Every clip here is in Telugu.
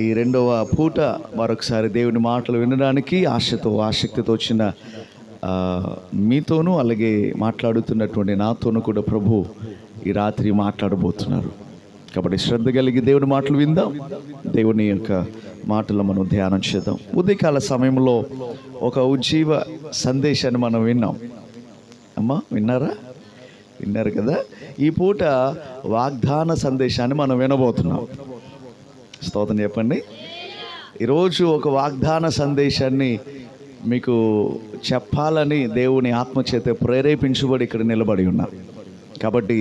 ఈ రెండవ పూట మరొకసారి దేవుని మాటలు వినడానికి ఆసక్తితో వచ్చిన మీతోనూ అలాగే మాట్లాడుతున్నటువంటి నాతోనూ కూడా ప్రభు ఈ రాత్రి మాట్లాడబోతున్నారు. కాబట్టి శ్రద్ధ కలిగి దేవుని మాటలు విందాం. దేవుని యొక్క మాటలు మనం ధ్యానం చేద్దాం. ఉదయకాల సమయంలో ఒక ఉజ్జీవ సందేశాన్ని మనం విన్నాం. అమ్మా విన్నారు కదా. ఈ పూట వాగ్దాన సందేశాన్ని మనం వినబోతున్నాం. స్తోత్రం చెప్పండి. ఈరోజు ఒక వాగ్దాన సందేశాన్ని మీకు చెప్పాలని దేవుని ఆత్మచేత ప్రేరేపించబడి ఇక్కడ నిలబడి ఉన్నా. కాబట్టి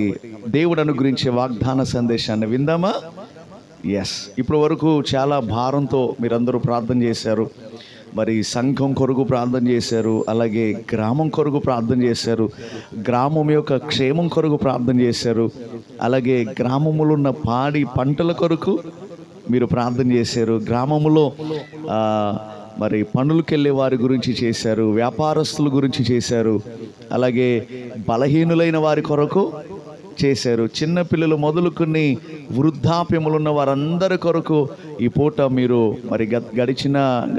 దేవుడు అనుగ్రహించే వాగ్దాన సందేశాన్ని విందామా? ఇప్పటి వరకు చాలా భారంతో మీరందరూ ప్రార్థన చేశారు. మరి సంఘం కొరకు ప్రార్థన చేశారు, అలాగే గ్రామం కొరకు ప్రార్థన చేశారు, గ్రామం యొక్క క్షేమం కొరకు ప్రార్థన చేశారు, అలాగే గ్రామములో ఉన్న పాడి పంటల కొరకు మీరు ప్రార్థన చేశారు, గ్రామములో మరి పనులకు వెళ్ళే వారి గురించి చేశారు, వ్యాపారస్తుల గురించి చేశారు, అలాగే బలహీనులైన వారి కొరకు చేశారు, చిన్నపిల్లలు మొదలుకొని వృద్ధాప్యములున్న వారందరి కొరకు ఈ పూట మీరు మరి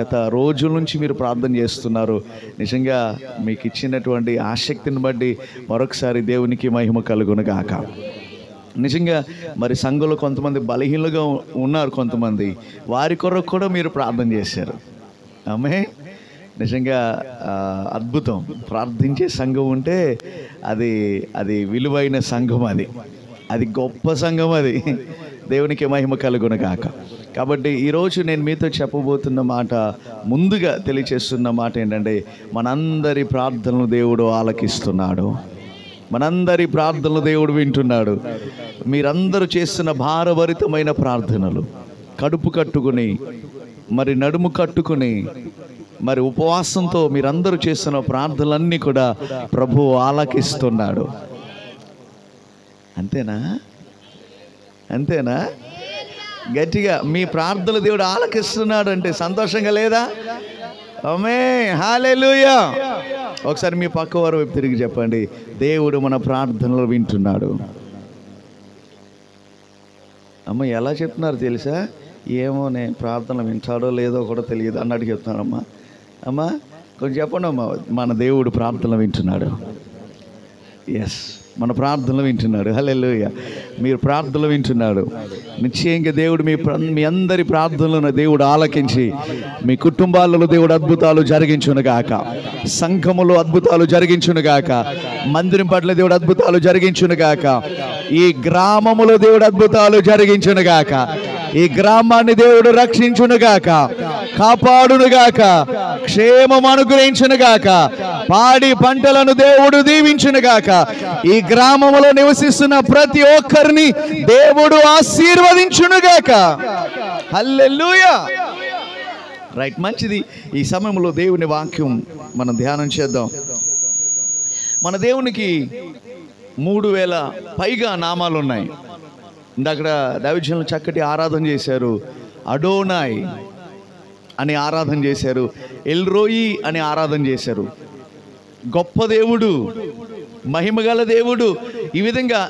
గత రోజుల నుంచి మీరు ప్రార్థన చేస్తున్నారు. నిజంగా మీకు ఇచ్చినటువంటి ఆసక్తిని బట్టి మరొకసారి దేవునికి మహిమ కలుగునుగాక. నిజంగా మరి సంఘంలో కొంతమంది బలహీనులుగా ఉన్నారు, కొంతమంది వారి కొరకు కూడా మీరు ప్రార్థన చేశారు. ఆమె నిజంగా అద్భుతం. ప్రార్థించే సంఘం ఉంటే అది విలువైన సంఘం, అది గొప్ప సంఘం, అది దేవునికి మహిమ కలుగునుగాక. కాబట్టి ఈరోజు నేను మీతో చెప్పబోతున్న మాట, ముందుగా తెలియచేస్తున్న మాట ఏంటంటే, మనందరి ప్రార్థనలు దేవుడు ఆలకిస్తున్నాడు, మనందరి ప్రార్థనలు దేవుడు వింటున్నాడు. మీరందరూ చేస్తున్న భారభరితమైన ప్రార్థనలు, కడుపు కట్టుకుని మరి నడుము కట్టుకుని మరి ఉపవాసంతో మీరందరూ చేస్తున్న ప్రార్థనలన్నీ కూడా ప్రభువు ఆలకిస్తున్నాడు. అంతేనా? గట్టిగా మీ ప్రార్థనలు దేవుడు ఆలకిస్తున్నాడు అంటే సంతోషంగా లేదా? ఆమేన్, హల్లెలూయా. ఒకసారి మీ పక్క వారు వైపు తిరిగి చెప్పండి, దేవుడు మన ప్రార్థనలు వింటున్నాడు. అమ్మ ఎలా చెప్తున్నారు తెలుసా? ఏమో నేను ప్రార్థన వింటాడో లేదో కూడా తెలియదు అన్నట్టు చెప్తున్నారమ్మా. అమ్మా కొంచెం చెప్పండి అమ్మా. మన దేవుడు ప్రార్థనలు వింటున్నాడు. మన ప్రార్థనలు వింటున్నాడు. హల్లెలూయా. మీరు ప్రార్థనలు వింటున్నాడు. నిశ్చయంగా దేవుడు మీ అందరి ప్రార్థనలను దేవుడు ఆలకించి మీ కుటుంబాలలో దేవుడు అద్భుతాలు జరిగించునుగాక, సంఘములో అద్భుతాలు జరిగించునుగాక, మందిరం పట్ల దేవుడు అద్భుతాలు జరిగించునుగాక, ఈ గ్రామములో దేవుడు అద్భుతాలు జరిగించునుగాక, ఈ గ్రామాన్ని దేవుడు రక్షించునుగాక, కాపాడునుగాక, క్షేమం అనుగ్రహించునుగాక, పాడి పంటలను దేవుడు దీవించునుగాక, ఈ గ్రామములో నివసిస్తున్న ప్రతి ఒక్కరిని దేవుడు ఆశీర్వదించునుగాక. హల్లెలూయా. రైట్, మంచిది. ఈ సమయంలో దేవుని వాక్యం మనం ధ్యానం చేద్దాం. మన దేవునికి 3000 పైగా నామాలు ఉన్నాయి. ఇందాక దైవజనులు చక్కటి ఆరాధన చేశారు. అడోనాయ్ అని ఆరాధన చేశారు, ఎల్రోయి అని ఆరాధన చేశారు. గొప్ప దేవుడు, మహిమగల దేవుడు. ఈ విధంగా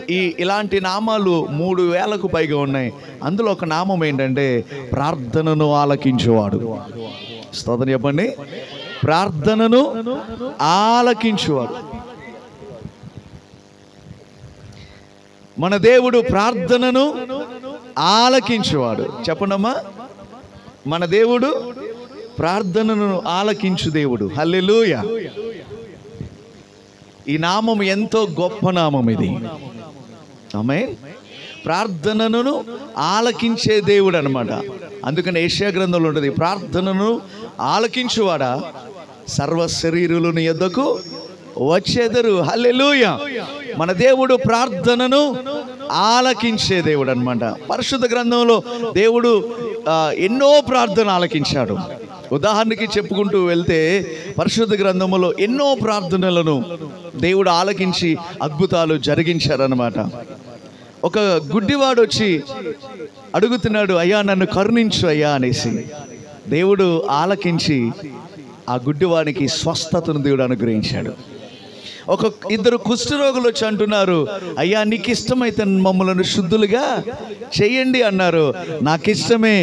ఇలాంటి నామాలు 3000కు పైగా ఉన్నాయి. అందులో ఒక నామం ఏంటంటే ప్రార్థనను ఆలకించువాడు. స్తోత్రం చెప్పండి. ప్రార్థనను ఆలకించువాడు. మన దేవుడు ప్రార్థనను ఆలకించువాడు. చెప్పండమ్మా, మన దేవుడు ప్రార్థనను ఆలకించు దేవుడు. హల్లెలూయా. ఈ నామం ఎంతో గొప్ప నామం ఇది. ఆమేన్. ప్రార్థనను ఆలకించే దేవుడు అన్నమాట. అందుకని యెషయా గ్రంథంలో ఉంటుంది, ప్రార్థనను ఆలకించువాడా సర్వ శరీరులు నీ యొద్దకు వచ్చేదరు. హల్లెలూయా. మన దేవుడు ప్రార్థనను ఆలకించే దేవుడు అన్నమాట. పరిశుద్ధ గ్రంథంలో దేవుడు ఎన్నో ప్రార్థన ఆలకించాడు. ఉదాహరణకి చెప్పుకుంటూ వెళ్తే పరిశుద్ధ గ్రంథంలో ఎన్నో ప్రార్థనలను దేవుడు ఆలకించి అద్భుతాలు జరిగించారన్నమాట. ఒక గుడ్డివాడు వచ్చి అడుగుతున్నాడు, అయ్యా నన్ను కరుణించు అయ్యా అనేసి. దేవుడు ఆలకించి ఆ గుడ్డివానికి స్వస్థతను దేవుడు అనుగ్రహించాడు. ఇద్దరు కుష్ఠరోగులు వచ్చి అంటున్నారు, అయ్యా నీకు ఇష్టమైతే మమ్మల్ని శుద్ధులుగా చెయ్యండి అన్నారు. నాకు ఇష్టమే,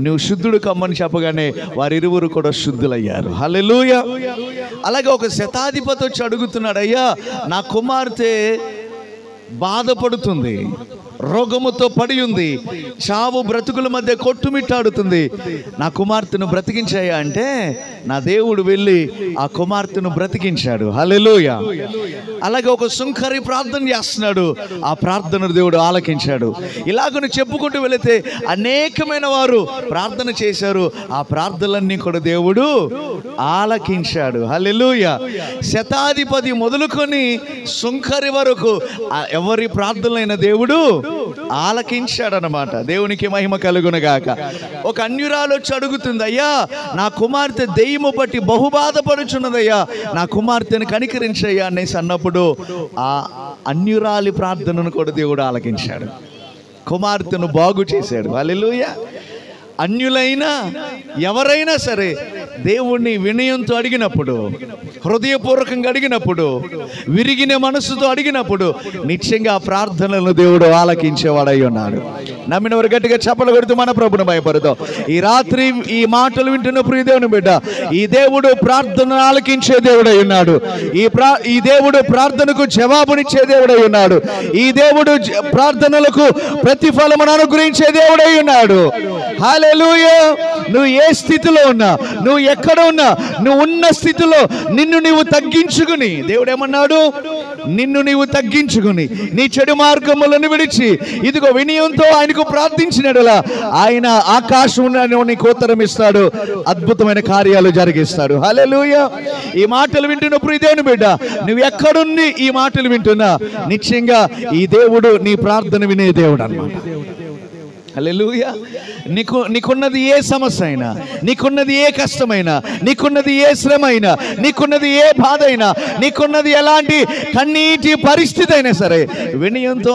నువ్వు శుద్ధుడు కమ్మని చెప్పగానే వారిరువురు కూడా శుద్ధులయ్యారు. హల్లెలూయా. అలాగే ఒక శతాధిపతి వచ్చి అడుగుతున్నాడు, అయ్యా నా కుమార్తె బాధపడుతుంది, రోగముతో పడి ఉంది, చావు బ్రతుకుల మధ్య కొట్టుమిట్టాడుతుంది, నా కుమార్తెను బ్రతికించాయా అంటే నా దేవుడు వెళ్ళి ఆ కుమార్తెను బ్రతికించాడు. హల్లెలూయా. అలాగే ఒక సుంకరి ప్రార్థన చేస్తున్నాడు, ఆ ప్రార్థనను దేవుడు ఆలకించాడు. ఇలాగను చెప్పుకుంటూ వెళితే అనేకమైన వారు ప్రార్థన చేశారు, ఆ ప్రార్థనలన్నీ కూడా దేవుడు ఆలకించాడు. హల్లెలూయా. శతాధిపతి మొదలుకొని సుంకరి వరకు ఎవరి ప్రార్థనలైన దేవుడు ఆలకించాడనమాట. దేవునికి మహిమ కలుగునగాక. ఒక అన్యురాలు వచ్చి అడుగుతుంది, అయ్యా నా కుమార్తె దెయ్యము బట్టి బహు బాధపడుచున్నదయ్యా, నా కుమార్తెను కనికరించయ్యా అనేసి అన్నప్పుడు ఆ అన్యురాలి ప్రార్థనను కూడా దేవుడు ఆలకించాడు, కుమార్తెను బాగు చేశాడు. హల్లెలూయా. అన్యులైనా ఎవరైనా సరే దేవుణ్ణి వినయంతో అడిగినప్పుడు, హృదయపూర్వకంగా అడిగినప్పుడు, విరిగిన మనసుతో అడిగినప్పుడు నిశ్చయంగా ఆ ప్రార్థనలను దేవుడు ఆలకించేవాడై ఉన్నాడు. నమ్మినవారు గట్టిగా చప్పలు కొడుతూ మన ప్రభుని భయపడతాం. ఈ రాత్రి ఈ మాటలు వింటున్న ప్రియ దేవుని బిడ్డ, ఈ దేవుడు ప్రార్థనను ఆలకించే దేవుడై ఉన్నాడు. ఈ దేవుడు ప్రార్థనకు జవాబునిచ్చే దేవుడై ఉన్నాడు. ఈ దేవుడు ప్రార్థనలకు ప్రతిఫలమును అనుగ్రహించే దేవుడై ఉన్నాడు. హల్లెలూయా. నువ్వు ఏ స్థితిలో ఉన్నా, నువ్వు ఎక్కడ ఉన్నా, నువ్వు ఉన్న స్థితిలో నిన్ను నీవు తగ్గించుకుని, దేవుడు ఏమన్నాడు, నిన్ను నీవు తగ్గించుకుని నీ చెడు మార్గములను విడిచి ఇదిగో వినయంతో ఆయనకు ప్రార్థించినట్లా ఆయన ఆకాశంలో నీకు ఉత్తరం ఇస్తాడు, అద్భుతమైన కార్యాలు జరిగిస్తాడు. హల్లెలూయా. ఈ మాటలు వింటున్న ప్రియ దేవుని బిడ్డ, నువ్వు ఎక్కడుండి ఈ మాటలు వింటున్నా నిశ్చయంగా ఈ దేవుడు నీ ప్రార్థన వినే దేవుడు అన్నమాట. హల్లెలూయా. నీకున్నది ఏ సమస్య అయినా, నీకున్నది ఏ కష్టమైనా, నీకున్నది ఏ శ్రమ అయినా, నీకున్నది ఏ బాధ అయినా, నీకున్నది ఎలాంటి కన్నీటి పరిస్థితి అయినా సరే వినయంతో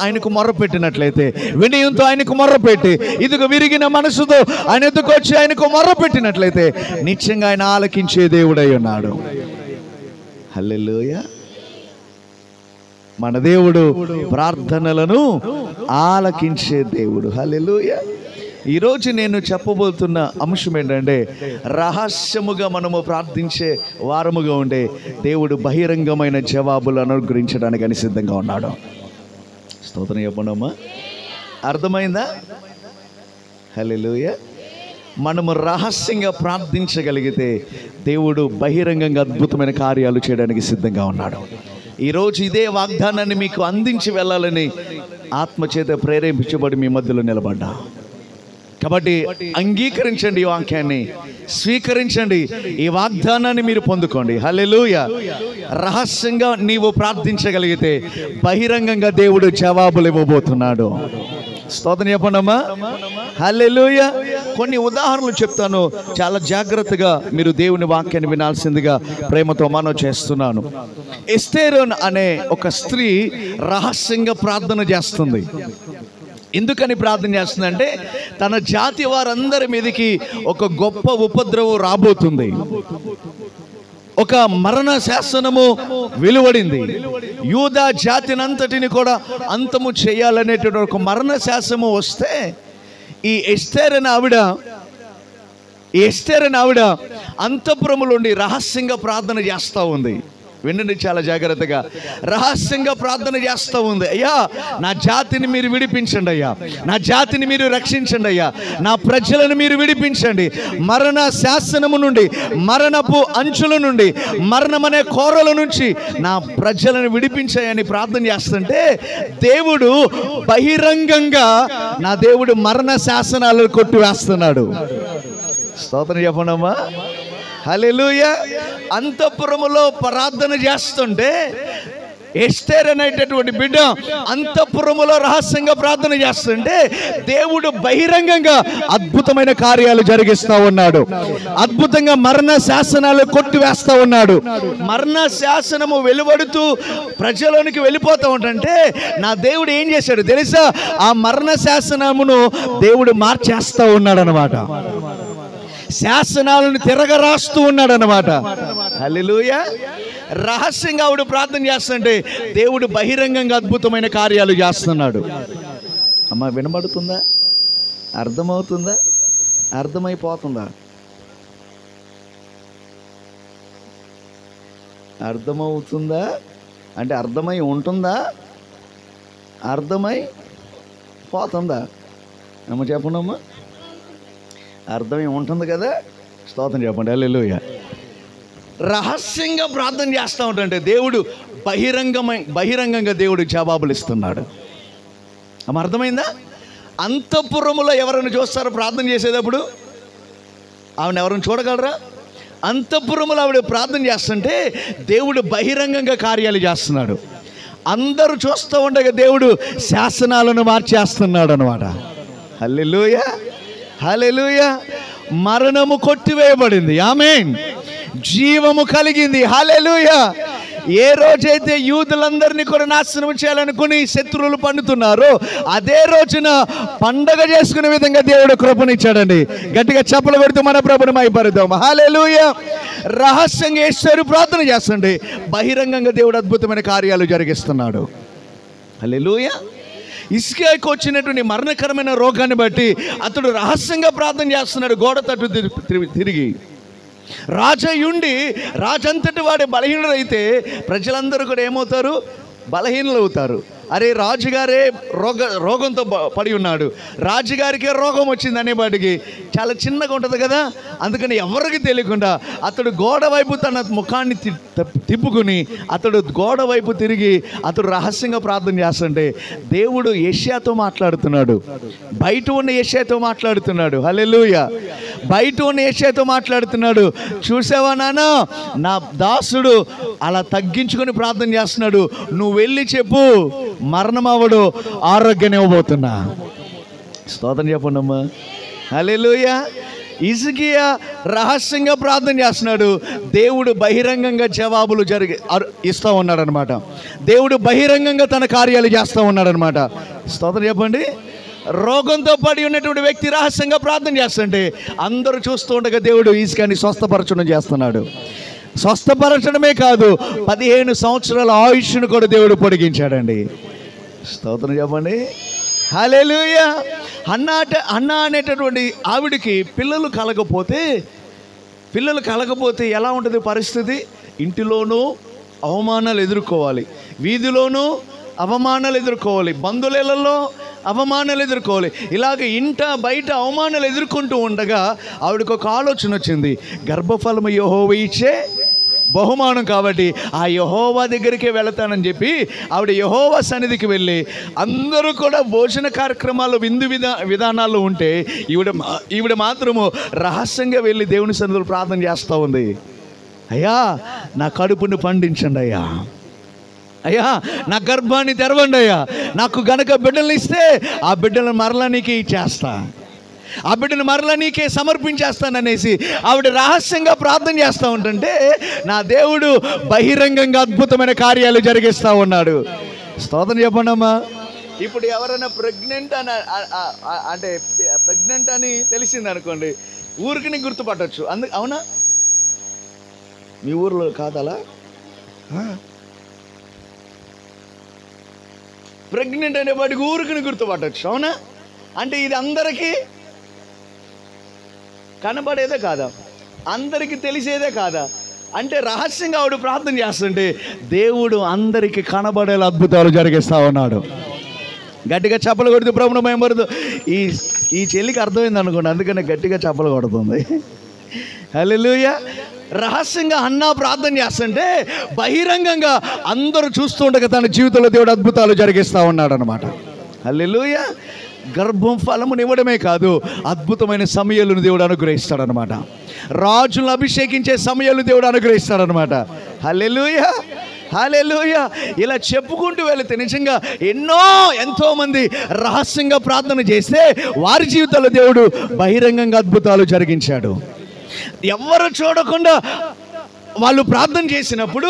ఆయనకు మొర్రపెట్టినట్లయితే, వినయంతో ఆయనకు మొర్రపెట్టి ఇదిగో విరిగిన మనసుతో ఆయన ఎదుకు వచ్చి ఆయనకు మొర్రపెట్టినట్లయితే నిశ్చయంగా ఆయన ఆలకించే దేవుడై ఉన్నాడు. హల్లెలూయా. మన దేవుడు ప్రార్థనలను ఆలకించే దేవుడు. హల్లెలూయా. ఈరోజు నేను చెప్పబోతున్న అంశం ఏంటంటే, రహస్యముగా మనము ప్రార్థించే వారముగా ఉండే దేవుడు బహిరంగమైన జవాబులు అనుగ్రహించడానికి అని సిద్ధంగా ఉన్నాడు. స్తోత్రం చెప్పండమ్మా. అర్థమైందా? హల్లెలూయా. మనము రహస్యంగా ప్రార్థించగలిగితే దేవుడు బహిరంగంగా అద్భుతమైన కార్యాలు చేయడానికి సిద్ధంగా ఉన్నాడు. ఈరోజు ఇదే వాగ్దానాన్ని మీకు అందించి వెళ్ళాలని ఆత్మచేత ప్రేరేపించబడి మీ మధ్యలో నిలబడ్డా. కాబట్టి అంగీకరించండి, ఈ వాక్యాన్ని స్వీకరించండి, ఈ వాగ్దానాన్ని మీరు పొందుకోండి. హల్లెలూయా. రహస్యంగా నీవు ప్రార్థించగలిగితే బహిరంగంగా దేవుడు జవాబులు ఇవ్వబోతున్నాడు. స్తోత్రం చెప్పండమ్మా. హల్లెలూయా. కొన్ని ఉదాహరణలు చెప్తాను, చాలా జాగ్రత్తగా మీరు దేవుని వాక్యాన్ని వినాల్సిందిగా ప్రేమతో మనవి చేస్తున్నాను. ఎస్తేరు అనే ఒక స్త్రీ రహస్యంగా ప్రార్థన చేస్తుంది. ఎందుకని ప్రార్థన చేస్తుందంటే, తన జాతి వారందరి మీదకి ఒక గొప్ప ఉపద్రవం రాబోతుంది, ఒక మరణ శాసనము వెలువడింది, యూదా జాతినంతటిని కూడా అంతము చేయాలనేటువంటి ఒక మరణ శాసనము వస్తే ఈ ఎస్తేరు అనే ఆవిడ అంతఃపురములోండి రహస్యంగా ప్రార్థన చేస్తూ ఉంది. వినండి చాలా జాగ్రత్తగా. రహస్యంగా ప్రార్థన చేస్తూ ఉంది, అయ్యా నా జాతిని మీరు విడిపించండి, అయ్యా నా జాతిని మీరు రక్షించండి, అయ్యా నా ప్రజలను మీరు విడిపించండి, మరణ శాసనము నుండి, మరణపు అంచుల నుండి, మరణమనే కోరల నుంచి నా ప్రజలను విడిపించాయని ప్రార్థన చేస్తుంటే దేవుడు బహిరంగంగా నా దేవుడు మరణ శాసనాలను కొట్టివేస్తున్నాడు. స్తోత్రం చెప్పండమ్మా. హల్లెలూయా. అంతఃపురములో ప్రార్థన చేస్తుంటే ఎస్తేరు అనేటటువంటి బిడ్డ అంతఃపురములో రహస్యంగా ప్రార్థన చేస్తుంటే దేవుడు బహిరంగంగా అద్భుతమైన కార్యాలు జరిగిస్తూ ఉన్నాడు. అద్భుతంగా మరణ శాసనాలు కొట్టివేస్తూ ఉన్నాడు. మరణ శాసనము వెలువడుతూ ప్రజలోనికి వెళ్ళిపోతూ ఉంటుంటే నా దేవుడు ఏం చేశాడు తెలుసా? ఆ మరణ శాసనమును దేవుడు మార్చేస్తూ ఉన్నాడు అన్నమాట. శాసనాలను తిరగరాస్తూ ఉన్నాడు అన్నమాట. హల్లెలూయా. రహస్యంగా ఆవిడ ప్రార్థన చేస్తుంటే దేవుడు బహిరంగంగా అద్భుతమైన కార్యాలు చేస్తున్నాడు. అమ్మ వినబడుతుందా? అర్థమవుతుందా? అర్థమైపోతుందా? అర్థమవుతుందా అంటే అర్థమై ఉంటుందా? అర్థమై పోతుందా? అమ్మ చెప్పండి అమ్మ. అర్థమై ఉంటుంది కదా. స్తోత్రం చెప్పండి. హల్లెలూయా. రహస్యంగా ప్రార్థన చేస్తూ ఉంటుంటే దేవుడు బహిరంగంగా దేవుడు జవాబులు ఇస్తున్నాడు. అమ్మ అర్థమైందా? అంతఃపురములో ఎవరైనా చూస్తారో ప్రార్థన చేసేటప్పుడు? ఆవిడ ఎవరైనా చూడగలరా? అంతఃపురములో ఆవిడ ప్రార్థన చేస్తుంటే దేవుడు బహిరంగంగా కార్యాలు చేస్తున్నాడు. అందరూ చూస్తూ ఉండగా దేవుడు శాసనాలను మార్చేస్తున్నాడు అన్నమాట. హల్లెలూయా. హల్లెలూయా. మరణము కొట్టివేయబడింది. ఆమేన్. జీవము కలిగింది. హల్లెలూయా. ఏ రోజైతే యూదులందరినీ కూడా నాశనం చేయాలనుకుని శత్రువులు పండుతున్నారో అదే రోజున పండగ చేసుకునే విధంగా దేవుడు కృపనిచ్చాడండి. గట్టిగా చప్పలు కొడుతూ మన ప్రభుని మహిమపరుద్దాం. హల్లెలూయా. రహస్యంగా యేసు ప్రార్థన చేస్తుండే బహిరంగంగా దేవుడు అద్భుతమైన కార్యాలు జరిగిస్తున్నాడు. హల్లెలూయా. హిజ్కియాకు వచ్చినటువంటి మరణకరమైన రోగాన్ని బట్టి అతడు రహస్యంగా ప్రార్థన చేస్తున్నాడు. గోడ తట్టు తిరిగి రాజయుండి రాజంతటి వాడే బలహీనుడైతే ప్రజలందరూ కూడా ఏమవుతారు? బలహీనులు అవుతారు. అరే రాజుగారే రోగంతో పడి ఉన్నాడు, రాజుగారికే రోగం వచ్చింది అనేవాడికి చాలా చిన్నగా ఉంటుంది కదా. అందుకని ఎవరికి తెలియకుండా అతడు గోడ వైపు తన ముఖాన్ని తిప్పుకుని అతడు గోడ వైపు తిరిగి అతడు రహస్యంగా ప్రార్థన చేస్తుంటే దేవుడు యెషయాతో మాట్లాడుతున్నాడు. బయట ఉన్న యెషయాతో మాట్లాడుతున్నాడు. హల్లెలూయా. బయట ఉన్న యెషయాతో మాట్లాడుతున్నాడు. చూసావా నాన్న, నా దాసుడు అలా తగ్గించుకొని ప్రార్థన చేస్తున్నాడు. నువ్వు వెళ్ళి చెప్పు, మరణం అవడు, ఆరోగ్యం ఇవ్వబోతున్నా. స్తోత్రం చెప్పండి అమ్మా. హల్లెలూయా. హిజ్కియా రహస్యంగా ప్రార్థన చేస్తున్నాడు. దేవుడు బహిరంగంగా జవాబులు ఇస్తూ ఉన్నాడు అనమాట. దేవుడు బహిరంగంగా తన కార్యాలు చేస్తూ ఉన్నాడు అనమాట. స్తోత్రం చెప్పండి. రోగంతో పడి ఉన్నటువంటి వ్యక్తి రహస్యంగా ప్రార్థన చేస్తుంటే అందరూ చూస్తూ ఉండగా దేవుడు హిజ్కియాని స్వస్థపరచడం చేస్తున్నాడు. స్వస్థపరచడమే కాదు, 15 సంవత్సరాల ఆయుష్ను కూడా దేవుడు పొడిగించాడండి. స్తోత్రం చెప్పండి. హల్లెలూయా. అన్నా అనేటటువంటి ఆవిడికి పిల్లలు కలగపోతే ఎలా ఉంటుంది పరిస్థితి? ఇంటిలోనూ అవమానాలు ఎదుర్కోవాలి, వీధిలోనూ అవమానాలు ఎదుర్కోవాలి, బంధువులలో అవమానాలు ఎదుర్కోవాలి. ఇలాగ ఇంట బయట అవమానాలు ఎదుర్కొంటూ ఉండగా ఆవిడకు ఒక ఆలోచన వచ్చింది. గర్భఫలము యెహోవా ఇచ్చే బహుమానం కాబట్టి ఆ యెహోవా దగ్గరికే వెళతానని చెప్పి ఆవిడ యెహోవా సన్నిధికి వెళ్ళి అందరూ కూడా భోజన కార్యక్రమాలు విందు విధానాల్లో ఉంటే ఈవిడ మాత్రము రహస్యంగా వెళ్ళి దేవుని సన్నిధిలో ప్రార్థన చేస్తూ ఉంది. అయ్యా నా కడుపుని పండించండి అయ్యా, అయ్యా నా గర్భాన్ని తెరవండి అయ్యా, నాకు గనక బిడ్డలు ఇస్తే ఆ బిడ్డలను మరలా నీకే ఇచ్చేస్తా, ఆ బిడ్డను మరలా నీకే సమర్పించేస్తాననేసి ఆవిడ రహస్యంగా ప్రార్థన చేస్తూ ఉంటుంటే నా దేవుడు బహిరంగంగా అద్భుతమైన కార్యాలు జరిగిస్తూ ఉన్నాడు. స్తోత్రం చెప్పండి అమ్మా. ఇప్పుడు ఎవరైనా ప్రెగ్నెంట్ అని తెలిసింది అనుకోండి, ఊరికి గుర్తుపట్టచ్చు. అవునా? మీ ఊర్లో కాదలా? ప్రెగ్నెంట్ అనే వాడికి ఊరికి గుర్తుపట్టచ్చు. అవునా? అంటే ఇది అందరికీ కనబడేదే కాదా? అందరికీ తెలిసేదే కాదా? అంటే రహస్యంగా ఆవిడ ప్రార్థన చేస్తుంటే దేవుడు అందరికీ కనబడేలా అద్భుతాలు జరిగిస్తూ ఉన్నాడు. గట్టిగా చప్పలు కొడుతూ ప్రభువును మహిమపరుస్తూ ఈ చెల్లికి అర్థమైంది అనుకోండి, అందుకనే గట్టిగా చప్పలు కొడుతుంది. హల్లెలూయా. రహస్యంగా అన్నా ప్రార్థన చేస్తుంటే బహిరంగంగా అందరూ చూస్తూ ఉండగా తన జీవితంలో దేవుడు అద్భుతాలు జరిగిస్తూ ఉన్నాడు అనమాట. హల్లెలూయా. గర్భం ఫలమును ఇవ్వడమే కాదు, అద్భుతమైన సమయాలను దేవుడు అనుగ్రహిస్తాడనమాట. రాజులను అభిషేకించే సమయాలు దేవుడు అనుగ్రహిస్తాడనమాట. హల్లెలూయా. హల్లెలూయా. ఇలా చెప్పుకుంటూ వెళితే నిజంగా ఎంతోమంది రహస్యంగా ప్రార్థన చేస్తే వారి జీవితాల్లో దేవుడు బహిరంగంగా అద్భుతాలు జరిగించాడు. ఎవరు చూడకుండా వాళ్ళు ప్రార్థన చేసినప్పుడు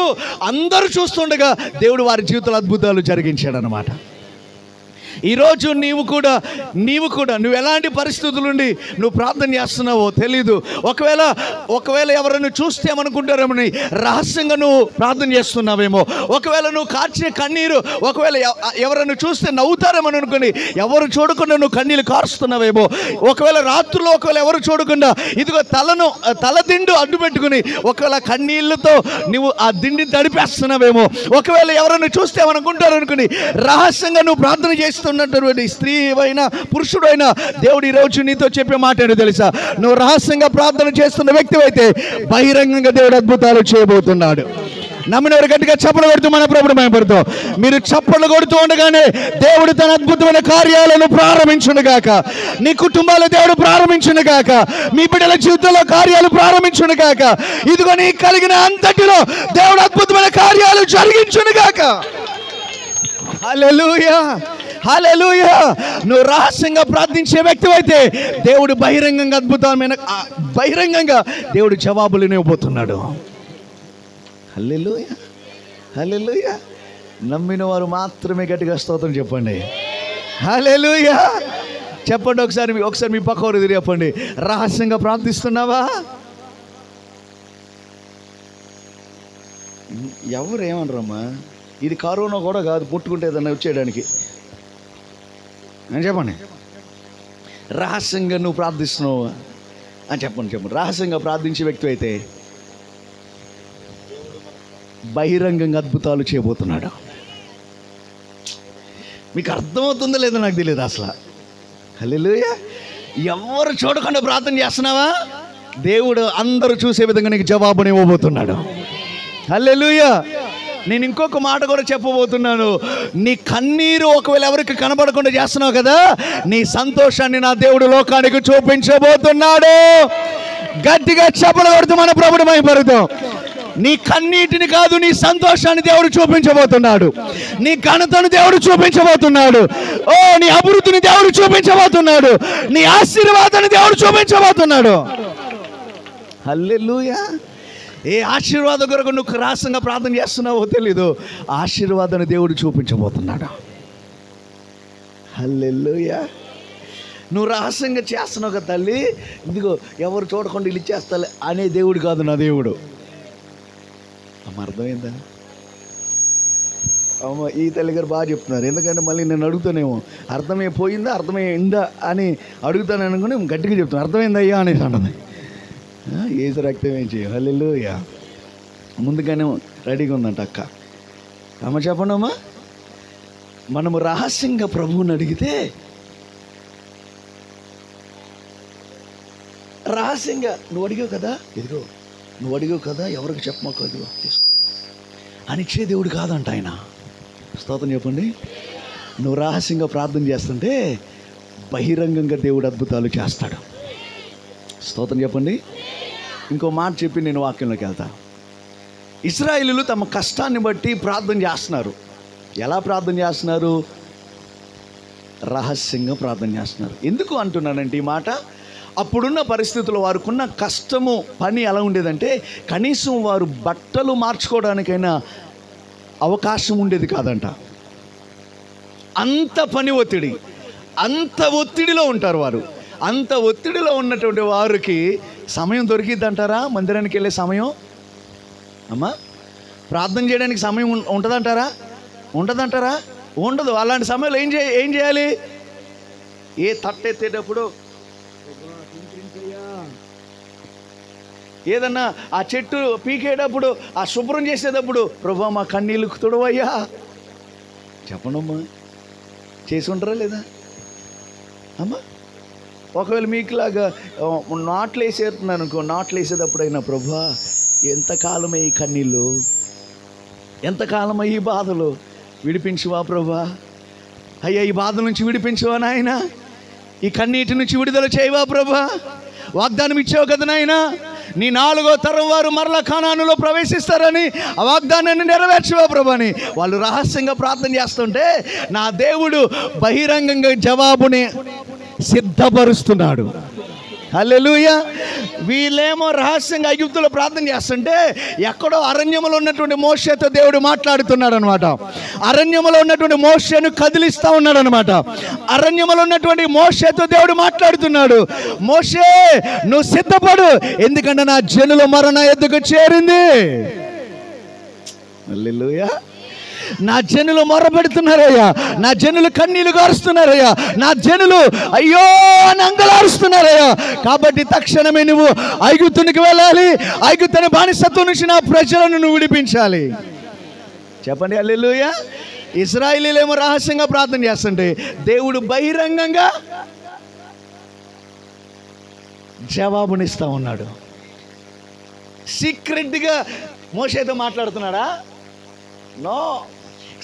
అందరూ చూస్తుండగా దేవుడు వారి జీవితంలో అద్భుతాలు జరిగించాడు అనమాట. ఈరోజు నీవు కూడా నువ్వు ఎలాంటి పరిస్థితుల నుండి నువ్వు ప్రార్థన చేస్తున్నావో తెలీదు. ఒకవేళ ఎవరైనా చూస్తే ఏమనుకుంటారేమని రహస్యంగా నువ్వు ప్రార్థన చేస్తున్నావేమో. ఒకవేళ నువ్వు కార్చే కన్నీరు ఒకవేళ ఎవరైనా చూస్తే నవ్వుతారేమని అనుకుని ఎవరు చూడకుండా నువ్వు కన్నీళ్ళు కారుస్తున్నావేమో. ఒకవేళ రాత్రుల్లో ఎవరు చూడకుండా ఇదిగో తల దిండు అడ్డు పెట్టుకుని ఒకవేళ కన్నీళ్లతో నువ్వు ఆ దిండిని తడిపేస్తున్నావేమో. ఒకవేళ ఎవరైనా చూస్తే ఏమనుకుంటారు అనుకుని రహస్యంగా నువ్వు ప్రార్థన చేస్తున్నటువంటి స్త్రీ అయినా పురుషుడు అయినా దేవుడు ఈరోజు నీతో చెప్పే మాట ఏంటో తెలుసా? నువ్వు రహస్యంగా ప్రార్థన చేస్తున్న వ్యక్తి అయితే బహిరంగంగా దేవుడు అద్భుతాలు చేయబోతున్నాడు. నమ్మినవారు గట్టిగా చప్పలు కొడుతూ మన ప్రభువుని మహిమపరుద్దాం. మీరు చప్పలు కొడుతూ ఉండగానే దేవుడు తన అద్భుతమైన కార్యాలను ప్రారంభించునుగాక. నీ కుటుంబాల దేవుడు ప్రారంభించునుగాక. మీ బిడ్డల జీవితంలో కార్యాలు ప్రారంభించునుగాక. ఇదిగో నీ కలిగిన అంతటిలో దేవుడు అద్భుతమైన కార్యాలు జరిగించునుగాక. హల్లెలూయా, హల్లెలూయా. నువ్వు రహస్యంగా ప్రార్థించే వ్యక్తి అయితే దేవుడు బహిరంగంగా దేవుడు జవాబులు ఇవ్వబోతున్నాడు. హల్లెలూయా, హల్లెలూయా. నమ్మిన వారు మాత్రమే గట్టిగా స్తోత్రం చెప్పండి. హల్లెలూయా చెప్పండి. ఒకసారి మీ పక్క వారు ఎదురు చెప్పండి. రహస్యంగా ప్రార్థిస్తున్నావా? ఎవరు ఏమనరమ్మా, ఇది కరోనా కూడా కాదు పుట్టుకుంటే ఏదన్నా వచ్చేయడానికి అని చెప్పండి. రహస్యంగా నువ్వు ప్రార్థిస్తున్నావు అని చెప్పండి. రహస్యంగా ప్రార్థించే వ్యక్తి అయితే బహిరంగంగా అద్భుతాలు చేయబోతున్నాడు. మీకు అర్థమవుతుందో లేదో నాకు తెలియదు అసలు. హల్లెలూయా. ఎవరు చూడకుండా ప్రార్థన చేస్తున్నావా? దేవుడు అందరూ చూసే విధంగా నీకు జవాబుని ఇవ్వబోతున్నాడు. హల్లెలూయా. నేను ఇంకొక మాట కూడా చెప్పబోతున్నాను. నీ కన్నీరు ఒకవేళ ఎవరికి కనబడకుండా చేస్తున్నావు కదా, నీ సంతోషాన్ని నా దేవుడు లోకానికి చూపించబోతున్నాడు. గట్టిగా చప్పలు కొడుతూ మన ప్రభువుని మహిమపరుద్దాం. నీ కన్నీటిని కాదు, నీ సంతోషాన్ని దేవుడు చూపించబోతున్నాడు. నీ ఘనతను దేవుడు చూపించబోతున్నాడు. నీ అభివృద్ధిని దేవుడు చూపించబోతున్నాడు. నీ ఆశీర్వాదాన్ని దేవుడు చూపించబోతున్నాడు. హల్లెలూయా. ఏ ఆశీర్వాదం కొరకు నువ్వు రహస్యంగా ప్రార్థన చేస్తున్నావో తెలీదు, ఆశీర్వాదాన్ని దేవుడు చూపించబోతున్నాడు. హల్లెలూయా. నువ్వు రహస్యంగా చేస్తున్నావు కదా తల్లి, ఇదిగో ఎవరు చూడకుండా ఇల్లు ఇచ్చేస్తా అనే దేవుడు కాదు నా దేవుడు. అమ్మ అర్థమైందా? అమ్మ ఈ తల్లి గారు బాగా చెప్తున్నారు. ఎందుకంటే మళ్ళీ నేను అడుగుతానేమో అర్థమైందా అని అడుగుతాను అనుకుని గట్టిగా చెప్తాను. అర్థమైందా అయ్యా అనేసి అంటుంది. ఏసు రక్తం ఏం చేయ. హల్లెలూయా. ముందుగానే రెడీగా ఉందంట అక్క. అమ్మ చెప్పండి అమ్మా. మనము రహస్యంగా ప్రభువుని అడిగితే రహస్యంగా నువ్వు అడిగావు కదా, ఇదిగో నువ్వు అడిగావు కదా, ఎవరికి చెప్పమాకు, అదిగో తీసుకో అని ఇచ్చే దేవుడు కాదంట ఆయన. స్తోత్రం చెప్పండి. నువ్వు రహస్యంగా ప్రార్థన చేస్తుంటే బహిరంగంగా దేవుడు అద్భుతాలు చేస్తాడు. స్తోత్రం చెప్పండి. ఇంకో మాట చెప్పి నేను వాక్యంలోకి వెళ్తా. ఇశ్రాయేలీయులు తమ కష్టాన్ని బట్టి ప్రార్థన చేస్తున్నారు. ఎలా ప్రార్థన చేస్తున్నారు? రహస్యంగా ప్రార్థన చేస్తున్నారు. ఎందుకు అంటున్నానంటే ఈ మాట, అప్పుడున్న పరిస్థితుల్లో వారికున్న కష్టము పని ఎలా ఉండేదంటే కనీసం వారు బట్టలు మార్చుకోవడానికైనా అవకాశం ఉండేది కాదంట. అంత పని ఒత్తిడి, అంత ఒత్తిడిలో ఉంటారు వారు. అంత ఒత్తిడిలో ఉన్నటువంటి వారికి సమయం దొరికిద్దంటారా? మందిరానికి వెళ్ళే సమయం అమ్మా, ప్రార్థన చేయడానికి సమయం ఉంటుందంటారా? ఉండదు. అలాంటి సమయంలో ఏం చేయాలి? ఏ తట్టెత్తేటప్పుడు, ఏదన్నా ఆ చెట్టు పీకేటప్పుడు, ఆ శుభ్రం చేసేటప్పుడు, ప్రభువా మా కన్నీళ్ళు తుడవయ్యా చెప్పనమ్మా. చేసి ఉంటారా లేదా అమ్మా? ఒకవేళ మీకులాగా నాట్లు వేసేస్తున్నాను అనుకో, నాట్లు వేసేటప్పుడైనా ప్రభువా ఎంతకాలమే ఈ కన్నీళ్ళు, ఎంతకాలమై ఈ బాధలు, విడిపించువా ప్రభువా, అయ్యా ఈ బాధ నుంచి విడిపించువా నాయన, ఈ కన్నీటి నుంచి విడుదల చేయవా ప్రభువా, వాగ్దానం ఇచ్చావు కదా నాయన, నీ 4వ తరం వారు మరలా కానానులో ప్రవేశిస్తారని ఆ వాగ్దానాన్ని నెరవేర్చవా ప్రభుని వాళ్ళు రహస్యంగా ప్రార్థన చేస్తుంటే నా దేవుడు బహిరంగంగా జవాబుని సిద్ధపరుస్తున్నాడు. హల్లెలూయా. వీళ్ళేమో రహస్యంగా ఐగుప్తులో ప్రార్థన చేస్తుంటే ఎక్కడో అరణ్యములో ఉన్నటువంటి మోషేతో దేవుడు మాట్లాడుతున్నాడు అనమాట. అరణ్యములో ఉన్నటువంటి మోషేను కదిలిస్తా ఉన్నాడు అనమాట. అరణ్యములో ఉన్నటువంటి మోషేతో దేవుడు మాట్లాడుతున్నాడు. మోషే, నువ్వు సిద్ధపడు, ఎందుకంటే నా జనుల మరణ ఎద్దుకు చేరింది. హల్లెలూయా. నా జనులు మొరపెడుతున్నారయ్యా, నా జనులు కన్నీళ్లు గారుస్తున్నారయ్యా, నా జనులు అయ్యో అని అంగలారుస్తున్నారయ్యా. కాబట్టి తక్షణమే నువ్వు ఐగుప్తునికి వెళ్ళాలి, ఐగుప్తుని బానిసత్వం నుంచి నా ప్రజలను నువ్వు విడిపించాలి. చెప్పండి హల్లెలూయా. ఇశ్రాయేలీలేమో రహస్యంగా ప్రార్థన చేస్తుంటే దేవుడు బహిరంగంగా జవాబునిస్తా ఉన్నాడు. సీక్రెట్గా మోషేతో మాట్లాడుతున్నాడా? నో.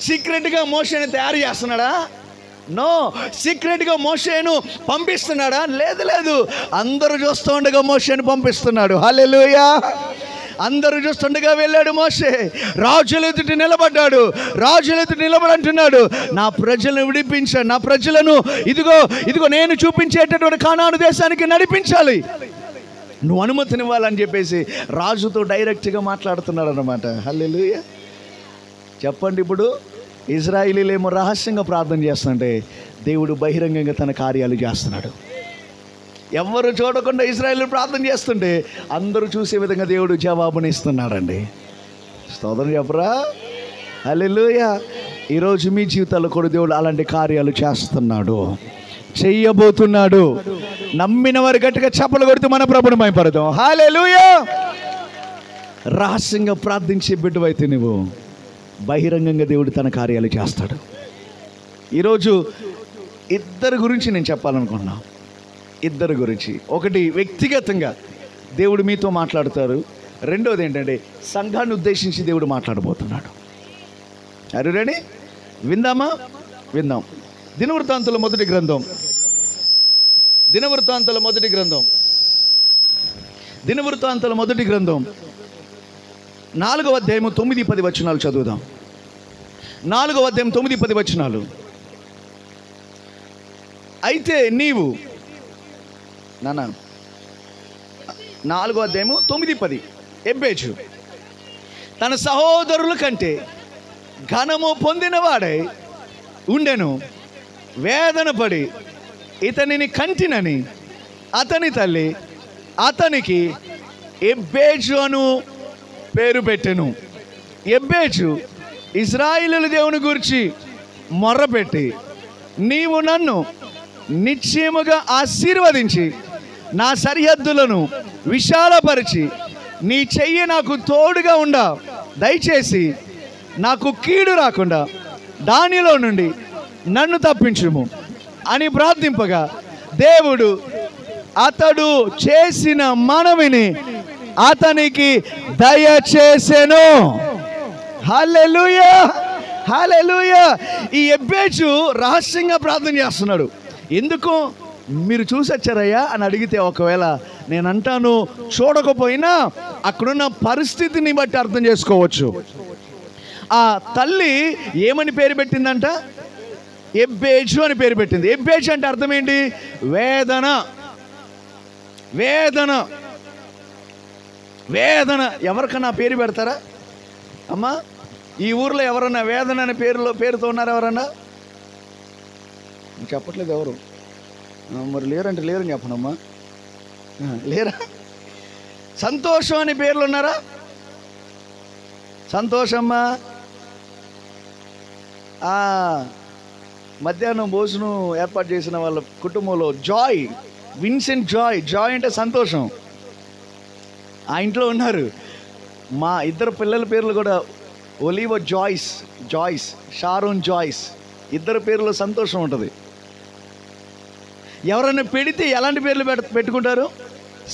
సీక్రెట్గా మోషేని తయారు చేస్తున్నాడా? నో. సీక్రెట్గా మోషేను పంపిస్తున్నాడా? లేదు లేదు. అందరూ చూస్తూ ఉండగా మోషేను పంపిస్తున్నాడు. హల్లెలూయా. అందరూ చూస్తుండగా వెళ్ళాడు మోషే. రాజుల ఎదుట నిలబడ్డాడు. రాజుల ఎదుట నిలబడి అంటున్నాడు, నా ప్రజలను విడిపించాడు, నా ప్రజలను ఇదిగో ఇదిగో నేను చూపించేటటువంటి కానాను దేశానికి నడిపించాలి, నువ్వు అనుమతినివ్వాలని చెప్పేసి రాజుతో డైరెక్ట్గా మాట్లాడుతున్నాడు అనమాట. హల్లెలూయా. చెప్పండి, ఇప్పుడు ఇశ్రాయేలీలేమో రహస్యంగా ప్రార్థన చేస్తుంటే దేవుడు బహిరంగంగా తన కార్యాలు చేస్తున్నాడు. ఎవరు చూడకుండా ఇశ్రాయేలు ప్రార్థన చేస్తుంటే అందరూ చూసే విధంగా దేవుడు జవాబునిస్తున్నాడండి. స్తోత్రం చెప్పరా? హల్లెలూయా. ఈరోజు మీ జీవితాల్లో కూడా దేవుడు అలాంటి కార్యాలు చేస్తున్నాడు, చెయ్యబోతున్నాడు. నమ్మిన వారు గట్టిగా చప్పలు కొడుతూ మన ప్రభుని మహిమపడదాం. హల్లెలూయా. రహస్యంగా ప్రార్థించే బిడ్డవైతే నువ్వు బహిరంగంగా దేవుడు తన కార్యాలు చేస్తాడు. ఈరోజు ఇద్దరి గురించి నేను చెప్పాలనుకున్నా. ఇద్దరి గురించి. ఒకటి, వ్యక్తిగతంగా దేవుడు మీతో మాట్లాడతారు. రెండోది ఏంటంటే సంఘాన్ని ఉద్దేశించి దేవుడు మాట్లాడబోతున్నాడు. అరే రెడీ? విందామా? విందాం. దినవృత్తాంతాల మొదటి గ్రంథం, దినవృత్తాంతాల మొదటి గ్రంథం, దినవృత్తాంతాల మొదటి గ్రంథం 4వ అధ్యాయము 9-10 వచనాలు చదువుదాం. 4వ అధ్యాయం 9-10 వచనాలు. అయితే నీవు నాన్న 4వ అధ్యాయము 9-10. ఎబ్బేజు తన సహోదరుల కంటే ఘనము పొందినవాడై ఉండెను, వేదన పడి ఇతనిని కంటినని అతని తల్లి అతనికి ఎబ్బేజు అను పేరు పెట్టెను. ఎబ్బేజు ఇశ్రాయేలు దేవుని గురించి మొర్రపెట్టి, నీవు నన్ను నిశ్చయముగా ఆశీర్వదించి నా సరిహద్దులను విశాలపరిచి నీ చెయ్యి నాకు తోడుగా ఉండా, దయచేసి నాకు కీడు రాకుండా దానిలో నుండి నన్ను తప్పించుము అని ప్రార్థింపగా దేవుడు అతడు చేసిన మనవిని అతనికి దయచేసెను. హల్లెలూయా. హల్లెలూయా. ఈ ఎబ్బేజు రహస్యంగా ప్రార్థన చేస్తున్నాడు. ఎందుకు? మీరు చూసొచ్చారయ్యా అని అడిగితే ఒకవేళ నేను అంటాను, చూడకపోయినా అక్కడున్న పరిస్థితిని బట్టి అర్థం చేసుకోవచ్చు. ఆ తల్లి ఏమని పేరు పెట్టిందంట? ఎబ్బేజు అని పేరు పెట్టింది. ఎబ్బేజు అంటే అర్థం ఏంటి? వేదన. వేదన. వేదన. ఎవరికన్నా పేరు పెడతారా అమ్మా? ఈ ఊర్లో ఎవరన్నా వేదన అనే పేరుతో ఉన్నారు ఎవరన్నా? చెప్పట్లేదు ఎవరు? మరి లేరంటే లేరని చెప్పనమ్మా. లేరా? సంతోషం అనే పేర్లు ఉన్నారా? సంతోషమ్మా. మధ్యాహ్నం భోజనం ఏర్పాటు చేసిన వాళ్ళ కుటుంబంలో జాయ్, విన్సెంట్ జాయ్. జాయ్ అంటే సంతోషం. ఆ ఇంట్లో ఉన్నారు. మా ఇద్దరు పిల్లల పేర్లు కూడా ఒలివ జాయ్స్, జాయ్స్, షారోన్ జాయ్స్. ఇద్దరు పేర్లు సంతోషం ఉంటుంది. ఎవరైనా పెడితే ఎలాంటి పేర్లు పెట్టుకుంటారు?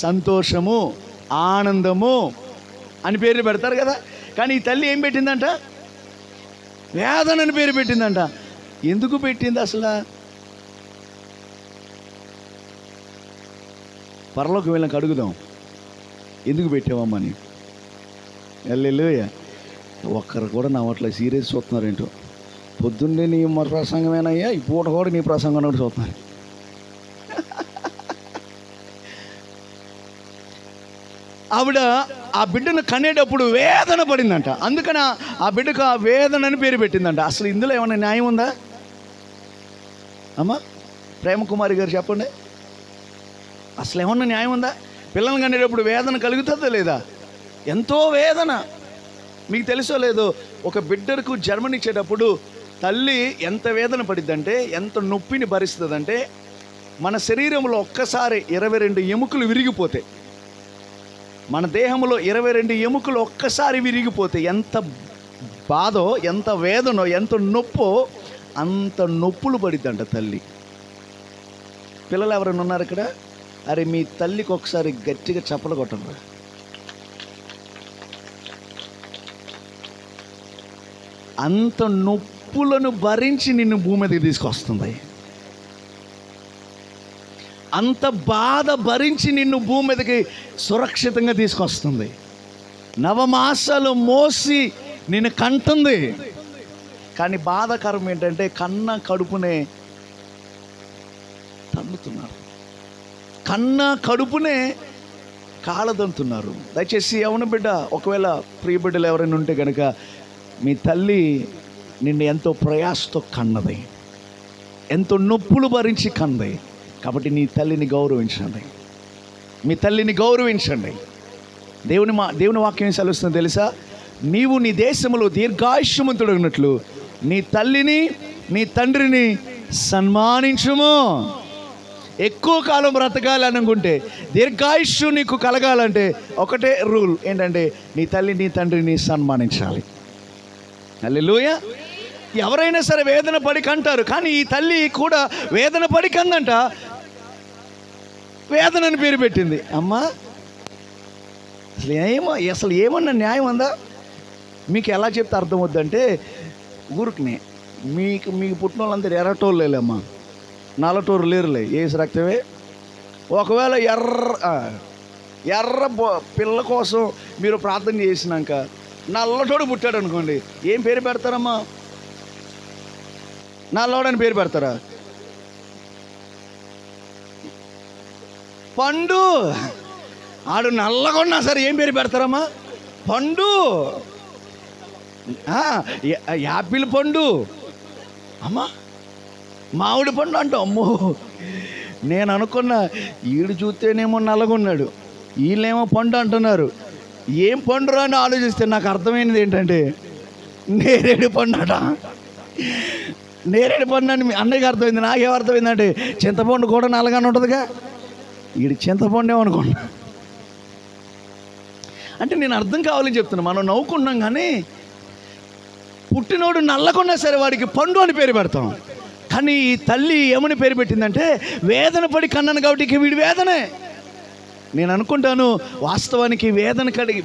సంతోషము, ఆనందము అని పేర్లు పెడతారు కదా. కానీ ఈ తల్లి ఏం పెట్టిందంట? వేదన అని పేరు పెట్టిందంట. ఎందుకు పెట్టింది అసలు? పరలోకి వెళ్ళక అడుగుదాం, ఎందుకు పెట్టావమ్మని. హల్లెలూయా. ఒక్కరు కూడా నా అట్లా సీరియస్ చూస్తున్నారేంటో. పొద్దున్నే నీ ప్రసంగమేనయ్యా, ఈ పూట కూడా నీ ప్రసంగం కూడా చూస్తున్నారు. ఆవిడ ఆ బిడ్డను కనేటప్పుడు వేదన పడిందంట. అందుకని ఆ బిడ్డకు ఆ వేదన అని పేరు పెట్టిందంట. అసలు ఇందులో ఏమైనా న్యాయం ఉందా అమ్మా? ప్రేమకుమారి గారు చెప్పండి, అసలు ఏమన్నా న్యాయం ఉందా? పిల్లల్ని కనేటప్పుడు వేదన కలుగుతుందా లేదా? ఎంతో వేదన. మీకు తెలుసో లేదో, ఒక బిడ్డకు జన్మనిచ్చేటప్పుడు తల్లి ఎంత వేదన పడిద్దంటే, ఎంత నొప్పిని భరిస్తుందంటే, మన శరీరంలో ఒక్కసారి 22 ఎముకలు విరిగిపోతాయి. మన దేహంలో 22 ఎముకలు ఒక్కసారి విరిగిపోతే ఎంత బాధో, ఎంత వేదనో, ఎంత నొప్పో, అంత నొప్పులు పడిద్దంట తల్లి. పిల్లలు ఎవరైనా ఉన్నారు ఇక్కడ? అరే మీ తల్లికి ఒకసారి గట్టిగా చప్పలు కొట్టండి. అంత నొప్పులను భరించి నిన్ను భూమి మీదకి తీసుకొస్తుంది. అంత బాధ భరించి నిన్ను భూమి మీదకి సురక్షితంగా తీసుకొస్తుంది. నవమాసాలు మోసి నిన్ను కంటుంది. కానీ బాధాకరం ఏంటంటే, కన్న కడుపునే తన్నుతున్నారు, కన్న కడుపునే కాలదంతున్నారు. దయచేసి అవును బిడ్డ, ఒకవేళ ప్రియ బిడ్డలు ఎవరైనా ఉంటే కనుక, మీ తల్లి నిన్ను ఎంతో ప్రయాసతో కన్నది, ఎంతో నొప్పులు భరించి కన్నది. కాబట్టి నీ తల్లిని గౌరవించండి, మీ తల్లిని గౌరవించండి. దేవుని వాక్యం సెలవుస్తుంది తెలుసా? నీవు నీ దేశంలో దీర్ఘాయుష్యమంతుడు ఉన్నట్లు నీ తల్లిని నీ తండ్రిని సన్మానించుము. ఎక్కువ కాలం బ్రతకాలి అనుకుంటే, దీర్ఘాయుష్యం నీకు కలగాలంటే ఒకటే రూల్ ఏంటంటే, నీ తల్లి నీ తండ్రిని సన్మానించాలి. హల్లెలూయా. ఎవరైనా సరే వేదన పడి కంటారు, కానీ ఈ తల్లి కూడా వేదన పడి కందంట. వేదనని పేరు పెట్టింది. అమ్మా అసలు ఏమన్నా న్యాయం ఉందా? మీకు ఎలా చెప్తే అర్థం వద్దంటే, ఊరికినే మీకు పుట్టిన వాళ్ళందరూ ఎర్రటోళ్ళు లేమ్మా, నల్లటోరు లేరులే, ఏసు రక్తమే. ఒకవేళ ఎర్ర పిల్ల కోసం మీరు ప్రార్థన చేసినాక నల్లటోడు పుట్టాడు అనుకోండి, ఏం పేరు పెడతారమ్మా? నల్లోడని పేరు పెడతారా? పండు. ఆడు నల్లగా ఉన్నా సరే ఏం పేరు పెడతారమ్మా? పండు. యాపిల్ పండు అమ్మా, మామిడి పండు అంటాం. అమ్మో, నేను అనుకున్నా ఈడు చూస్తేనేమో నల్లగున్నాడు, వీళ్ళేమో పండు అంటున్నారు. ఏం పండురా అని ఆలోచిస్తే నాకు అర్థమైనది ఏంటంటే, నేరేడు పండు అట. నేరేడు పండు అని అన్నయ్యకి అర్థమైంది. నాకేం అర్థమైందంటే, చింతపండు కూడా నల్లగానే ఉంటుందిగా, వీడి చింతపండు ఏమనుకున్నా. అంటే నేను అర్థం కావాలని చెప్తున్నా. మనం నవ్వుకున్నాం, కానీ పుట్టినోడు నల్లకున్నా సరే వాడికి పండు అని పేరు పెడతాం. కానీ ఈ తల్లి ఏమని పేరు పెట్టిందంటే, వేదన పడి కన్నాను కాబట్టి వీడి వేదనే. నేను అనుకుంటాను, వాస్తవానికి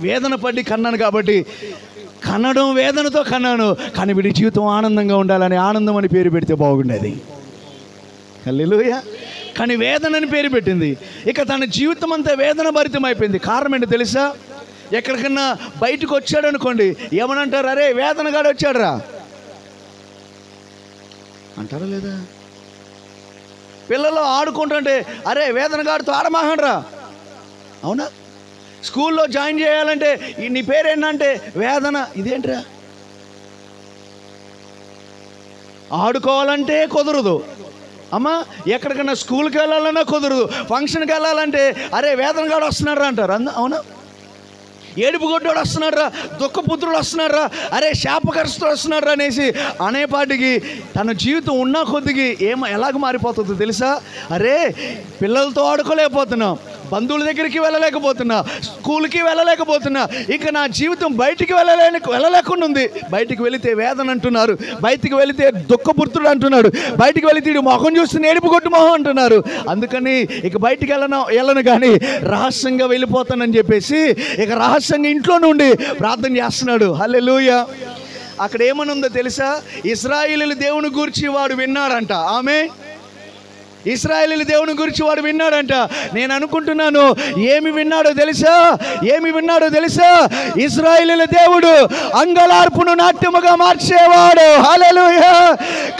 వేదన పడి కన్నాను కాబట్టి, కన్నడం వేదనతో కన్నాను, కానీ వీడి జీవితం ఆనందంగా ఉండాలని ఆనందం అని పేరు పెడితే బాగుండేది. హల్లెలూయా. కానీ వేదన అని పేరు పెట్టింది. ఇక తన జీవితం అంతా వేదన భరితం అయిపోయింది. కారణం ఏంటో తెలుసా? ఎక్కడికన్నా బయటకు వచ్చాడు అనుకోండి, ఏమనంటారు? అరే వేదనగాడు వచ్చాడురా అంటారా లేదా? పిల్లలు ఆడుకుంటుంటే, అరే వేదనగాడితో ఆడమాహండ్రా, అవునా? స్కూల్లో జాయిన్ చేయాలంటే నీ పేరేంటంటే వేదన. ఇదేంట్రా? ఆడుకోవాలంటే కుదరదు అమ్మా, ఎక్కడికన్నా స్కూల్కి వెళ్ళాలన్నా కుదరదు, ఫంక్షన్కి వెళ్ళాలంటే అరే వేదనగాడు వస్తున్నాడు అంటారు. అవునా? ఏడుపు కొట్టోడు వస్తున్నాడు రా, దుఃఖపుత్రుడు వస్తున్నాడు రా, అరే శాపకరుస్తుడు వస్తున్నాడు రా అనేసి అనేపాటికి తన జీవితం ఉన్న కొద్దికి ఎలాగ మారిపోతుందో తెలుసా? అరే పిల్లలతో ఆడుకోలేకపోతున్నాం, బంధువుల దగ్గరికి వెళ్ళలేకపోతున్నా, స్కూల్కి వెళ్ళలేకపోతున్నా, ఇక నా జీవితం బయటికి వెళ్ళలేకుండా ఉంది. బయటికి వెళితే వేదన అంటున్నారు, బయటికి వెళితే దుఃఖపుత్రుడు అంటున్నాడు, బయటికి వెళితే మొహం చూస్తే ఏడుపు కొట్టు మొహం అంటున్నారు. అందుకని ఇక బయటికి వెళ్ళను కానీ రహస్యంగా వెళ్ళిపోతానని చెప్పేసి ఇక రహస్యంగా ఇంట్లో నుండి ప్రార్థన చేస్తున్నాడు. హల్లెలూయా. అక్కడ ఏమనుందో తెలుసా? ఇశ్రాయేలీయుల దేవుని గూర్చి వాడు విన్నాడంట. ఆమె ఇశ్రాయేలీయుల దేవుని గురించి వాడు విన్నాడంట. నేను అనుకుంటున్నాను ఏమి విన్నాడో తెలుసా? ఇశ్రాయేలీయుల దేవుడు అంగలార్పును నాట్యముగా మార్చేవాడు, హల్లెలూయా.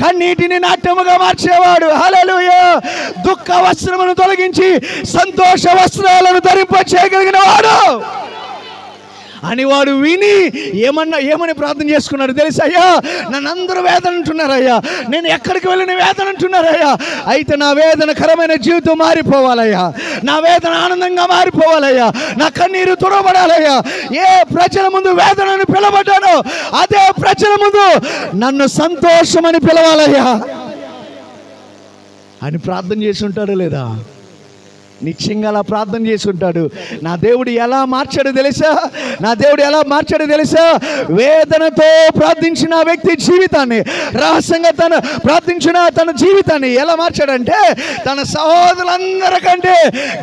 కన్నీటిని నాట్యముగా మార్చేవాడు, హల్లెలూయా. దుఃఖ వస్త్రమును తొలగించి సంతోష వస్త్రాలను ధరింప చేయగలిగిన వాడు అని వాడు విని ఏమని ప్రార్థన చేసుకున్నాడు తెలుసా? అయ్యా, నన్ను అందరూ వేదన అంటున్నారయ్యా, నేను ఎక్కడికి వెళ్ళిన వేదన అంటున్నారయ్యా, అయితే నా వేదనకరమైన జీవితం మారిపోవాలయ్యా, నా వేదన ఆనందంగా మారిపోవాలయ్యా, నా కన్నీరు తుడవబడాలయ్యా. ఏ ప్రజల ముందు వేదనను పిలవబడ్డానో అదే ప్రజల ముందు నన్ను సంతోషమని పిలవాలయ్యా అని ప్రార్థన చేసి ఉంటాడు లేదా? నిశ్చయంగా అలా ప్రార్థన చేసి ఉంటాడు. నా దేవుడు ఎలా మార్చాడో తెలుసా? వేదనతో ప్రార్థించిన వ్యక్తి జీవితాన్ని, రహస్యంగా ప్రార్థించిన తన జీవితాన్ని ఎలా మార్చాడంటే తన సహోదరులందరికంటే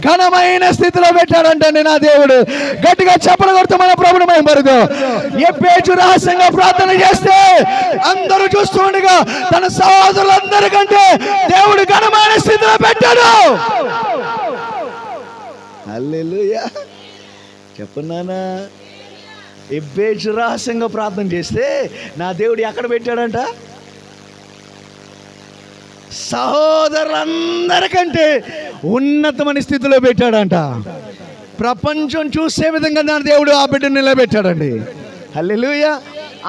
ఘనమైన స్థితిలో పెట్టాడంటే నా దేవుడు. గట్టిగా చప్పలు కొడుతూ మన ప్రభువుని మహిమపరుద్దాం. ఎబ్బేజు రహస్యంగా ప్రార్థన చేస్తే అందరూ చూస్తూ ఉండగా తన సహోదరులందరికంటే దేవుడు ఘనమైన స్థితిలో పెట్టాడు. హల్లెలూయా. చెప్పన్నానా? ఎబ్బేజు రహస్యంగా ప్రార్థన చేస్తే నా దేవుడు ఎక్కడ పెట్టాడంట? సహోదరులందరికంటే ఉన్నతమైన స్థితిలో పెట్టాడంట. ప్రపంచం చూసే విధంగా నా దేవుడు ఆ బిడ్డను నిలబెట్టాడండి. హల్లెలూయా.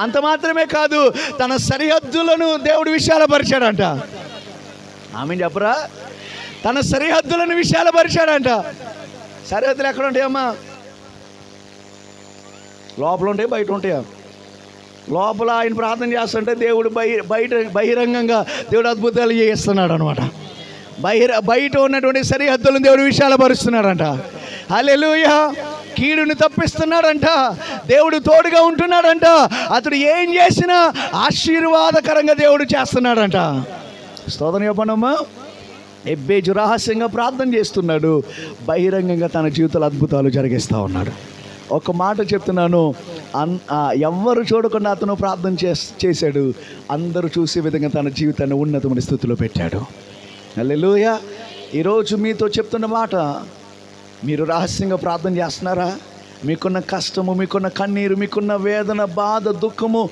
అంత మాత్రమే కాదు, తన సరిహద్దులను దేవుడు విశాలపరిచాడంట. ఆమె చెప్పరా? తన సరిహద్దులను విశాలపరిచాడంట. సరిహద్దులు ఎక్కడ ఉంటాయమ్మా? లోపల ఉంటాయి, బయట ఉంటాయా? లోపల ఆయన ప్రార్థన చేస్తుంటే దేవుడు బహిరంగంగా దేవుడు అద్భుతాలు చేస్తున్నాడు అనమాట. బయట ఉన్నటువంటి సరిహద్దులను దేవుడు విశాలపరుస్తున్నాడంట. హల్లెలూయా. కీడుని తప్పిస్తున్నాడంట. దేవుడు తోడుగా ఉంటున్నాడంట. అతడు ఏం చేసినా ఆశీర్వాదకరంగా దేవుడు చేస్తున్నాడంట. స్తోత్రం చెప్పండమ్మా. ఎబ్బేజు రహస్యంగా ప్రార్థన చేస్తున్నాడు, బహిరంగంగా తన జీవితంలో అద్భుతాలు జరిగిస్తూ ఉన్నాడు. ఒక మాట చెప్తున్నాను, ఎవ్వరు చూడకుండా అతను ప్రార్థన చేశాడు. అందరూ చూసే విధంగా తన జీవితాన్ని ఉన్నతమైన స్థితిలో పెట్టాడు. హల్లెలూయా. ఈరోజు మీతో చెప్తున్న మాట, మీరు రహస్యంగా ప్రార్థన చేస్తున్నారా? మీకున్న కష్టము, మీకున్న కన్నీరు, మీకున్న వేదన, బాధ, దుఃఖము,